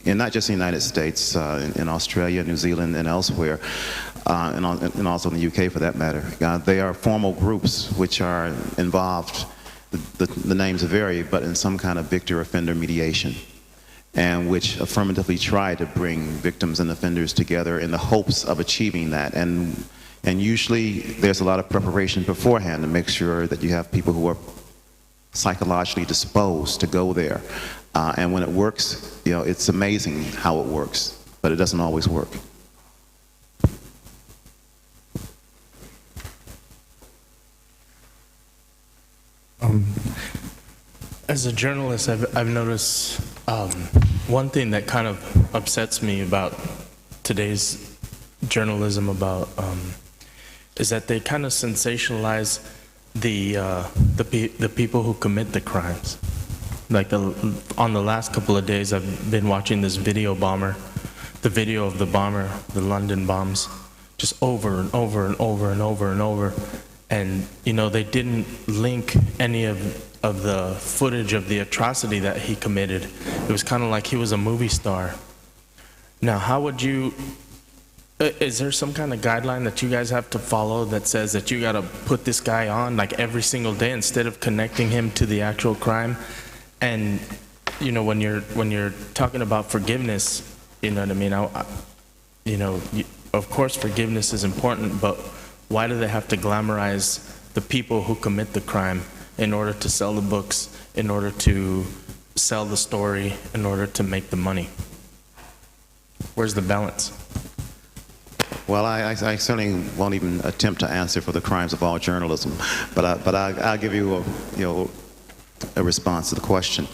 and not just in the United States, in Australia, New Zealand, and elsewhere, and also in the UK for that matter. They are formal groups which are involved, the names vary, but in some kind of victor-offender mediation, and which affirmatively try to bring victims and offenders together in the hopes of achieving that. And usually there's a lot of preparation beforehand to make sure that you have people who are psychologically disposed to go there. And when it works, you know, it's amazing how it works, but it doesn't always work. As a journalist, I've noticed one thing that kind of upsets me about today's journalism is that they kind of sensationalize the people who commit the crimes. Like on the last couple of days, I've been watching this video of the bomber, the London bombs, just over and over and over and over and over. And, you know, they didn't link any of the footage of the atrocity that he committed. It was kind of like he was a movie star. Now, how would you, is there some kind of guideline that you guys have to follow that says that you got to put this guy on like every single day instead of connecting him to the actual crime? And, you know, when you're talking about forgiveness, you know what I mean? You know, of course forgiveness is important, but why do they have to glamorize the people who commit the crime in order to sell the books, in order to sell the story, in order to make the money? Where's the balance? Well, I certainly won't even attempt to answer for the crimes of all journalism, but I'll give you a response to the question.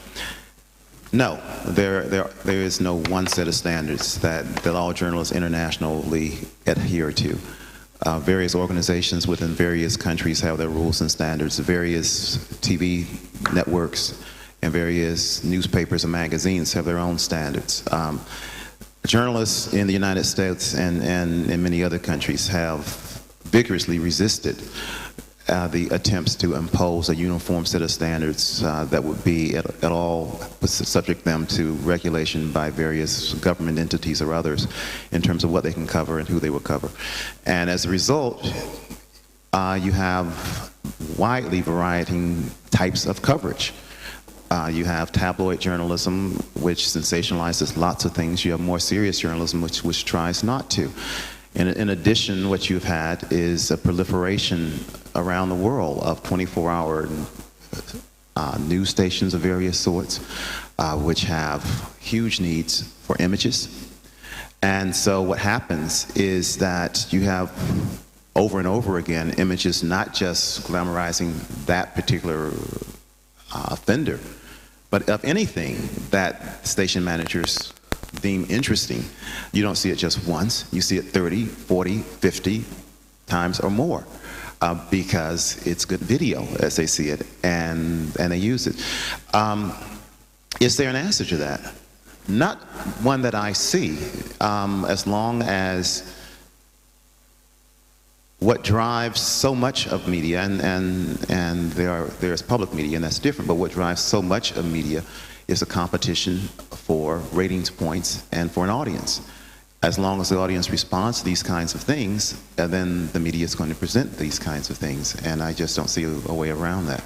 No, there is no one set of standards that all journalists internationally adhere to. Various organizations within various countries have their rules and standards. Various TV networks and various newspapers and magazines have their own standards. Journalists in the United States and in many other countries have vigorously resisted the attempts to impose a uniform set of standards that would be at all subject them to regulation by various government entities or others in terms of what they can cover and who they will cover. And as a result, you have widely varying types of coverage. You have tabloid journalism, which sensationalizes lots of things. You have more serious journalism, which tries not to. In addition, what you've had is a proliferation around the world of 24-hour news stations of various sorts, which have huge needs for images. And so what happens is that you have over and over again images not just glamorizing that particular offender, but of anything that station managers deem interesting. You don't see it just once, you see it 30, 40, 50 times or more because it's good video as they see it and they use it. Is there an answer to that? Not one that I see, as long as what drives so much of media, and there's public media, and that's different, but what drives so much of media is a competition for ratings points and for an audience. As long as the audience responds to these kinds of things, then the media is going to present these kinds of things, and I just don't see a way around that.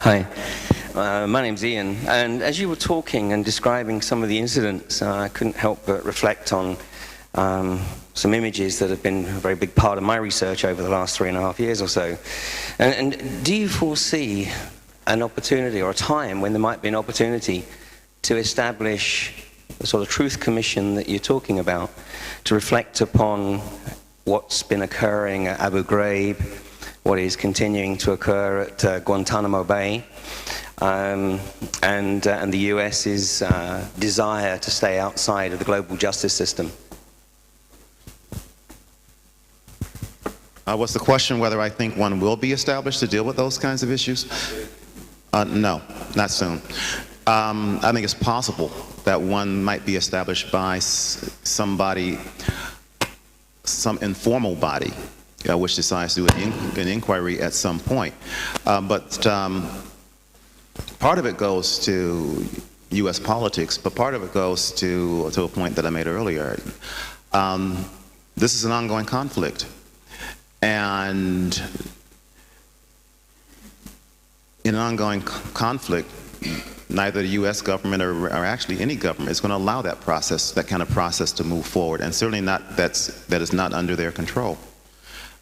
Hi, my name's Ian, and as you were talking and describing some of the incidents, I couldn't help but reflect on some images that have been a very big part of my research over the last 3.5 years or so. And do you foresee an opportunity or a time when there might be an opportunity to establish the sort of truth commission that you're talking about, to reflect upon what's been occurring at Abu Ghraib, what is continuing to occur at Guantanamo Bay, and the US's desire to stay outside of the global justice system? What's the question, whether I think one will be established to deal with those kinds of issues? No, not soon. I think it's possible that one might be established by somebody, some informal body, which decides to do an inquiry at some point. But part of it goes to U.S. politics, but part of it goes to a point that I made earlier. This is an ongoing conflict, and in an ongoing conflict, neither the U.S. government or actually any government is going to allow that process, that kind of process, to move forward, and certainly that is not under their control.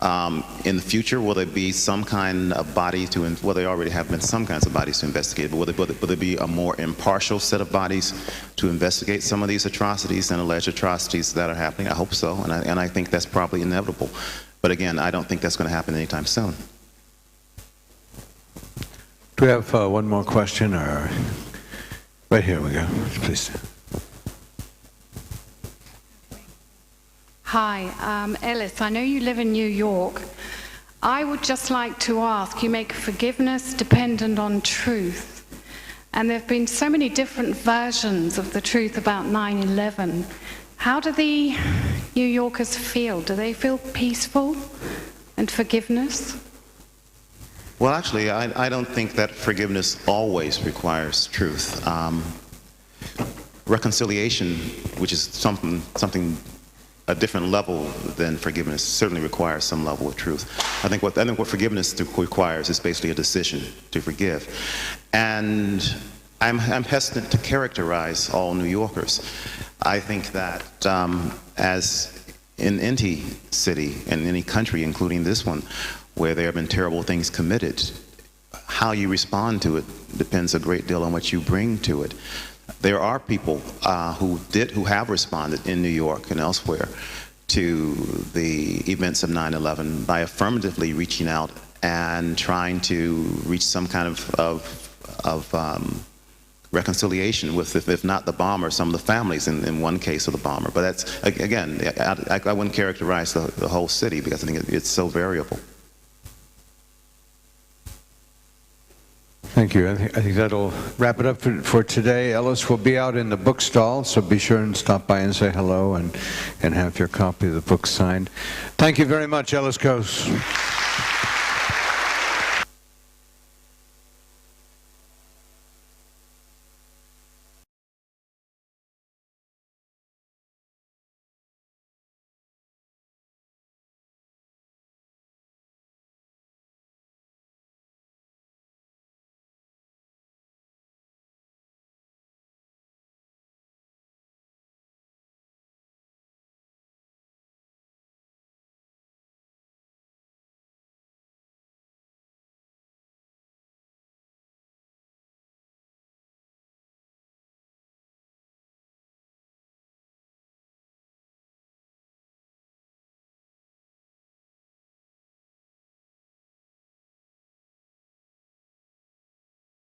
In the future, will there be some kind of body to, well, there already have been some kinds of bodies to investigate, but will there be a more impartial set of bodies to investigate some of these atrocities and alleged atrocities that are happening? I hope so, and I think that's probably inevitable. But again, I don't think that's going to happen anytime soon. Do we have one more question? Or right here we go, please. Hi, Ellis, I know you live in New York. I would just like to ask, you make forgiveness dependent on truth, and there have been so many different versions of the truth about 9/11. How do the New Yorkers feel? Do they feel peaceful and forgiveness? Well, actually, I don't think that forgiveness always requires truth. Reconciliation, which is something a different level than forgiveness, certainly requires some level of truth. I think what forgiveness requires is basically a decision to forgive. And I'm hesitant to characterize all New Yorkers. I think that as in any city, in any country, including this one, where there have been terrible things committed, how you respond to it depends a great deal on what you bring to it. There are people who have responded in New York and elsewhere to the events of 9/11 by affirmatively reaching out and trying to reach some kind of reconciliation with, if not the bomber, some of the families in one case of the bomber. But that's, again, I wouldn't characterize the whole city, because I think it's so variable. Thank you. I think that'll wrap it up for today. Ellis will be out in the bookstall, so be sure and stop by and say hello and have your copy of the book signed. Thank you very much, Ellis Cose.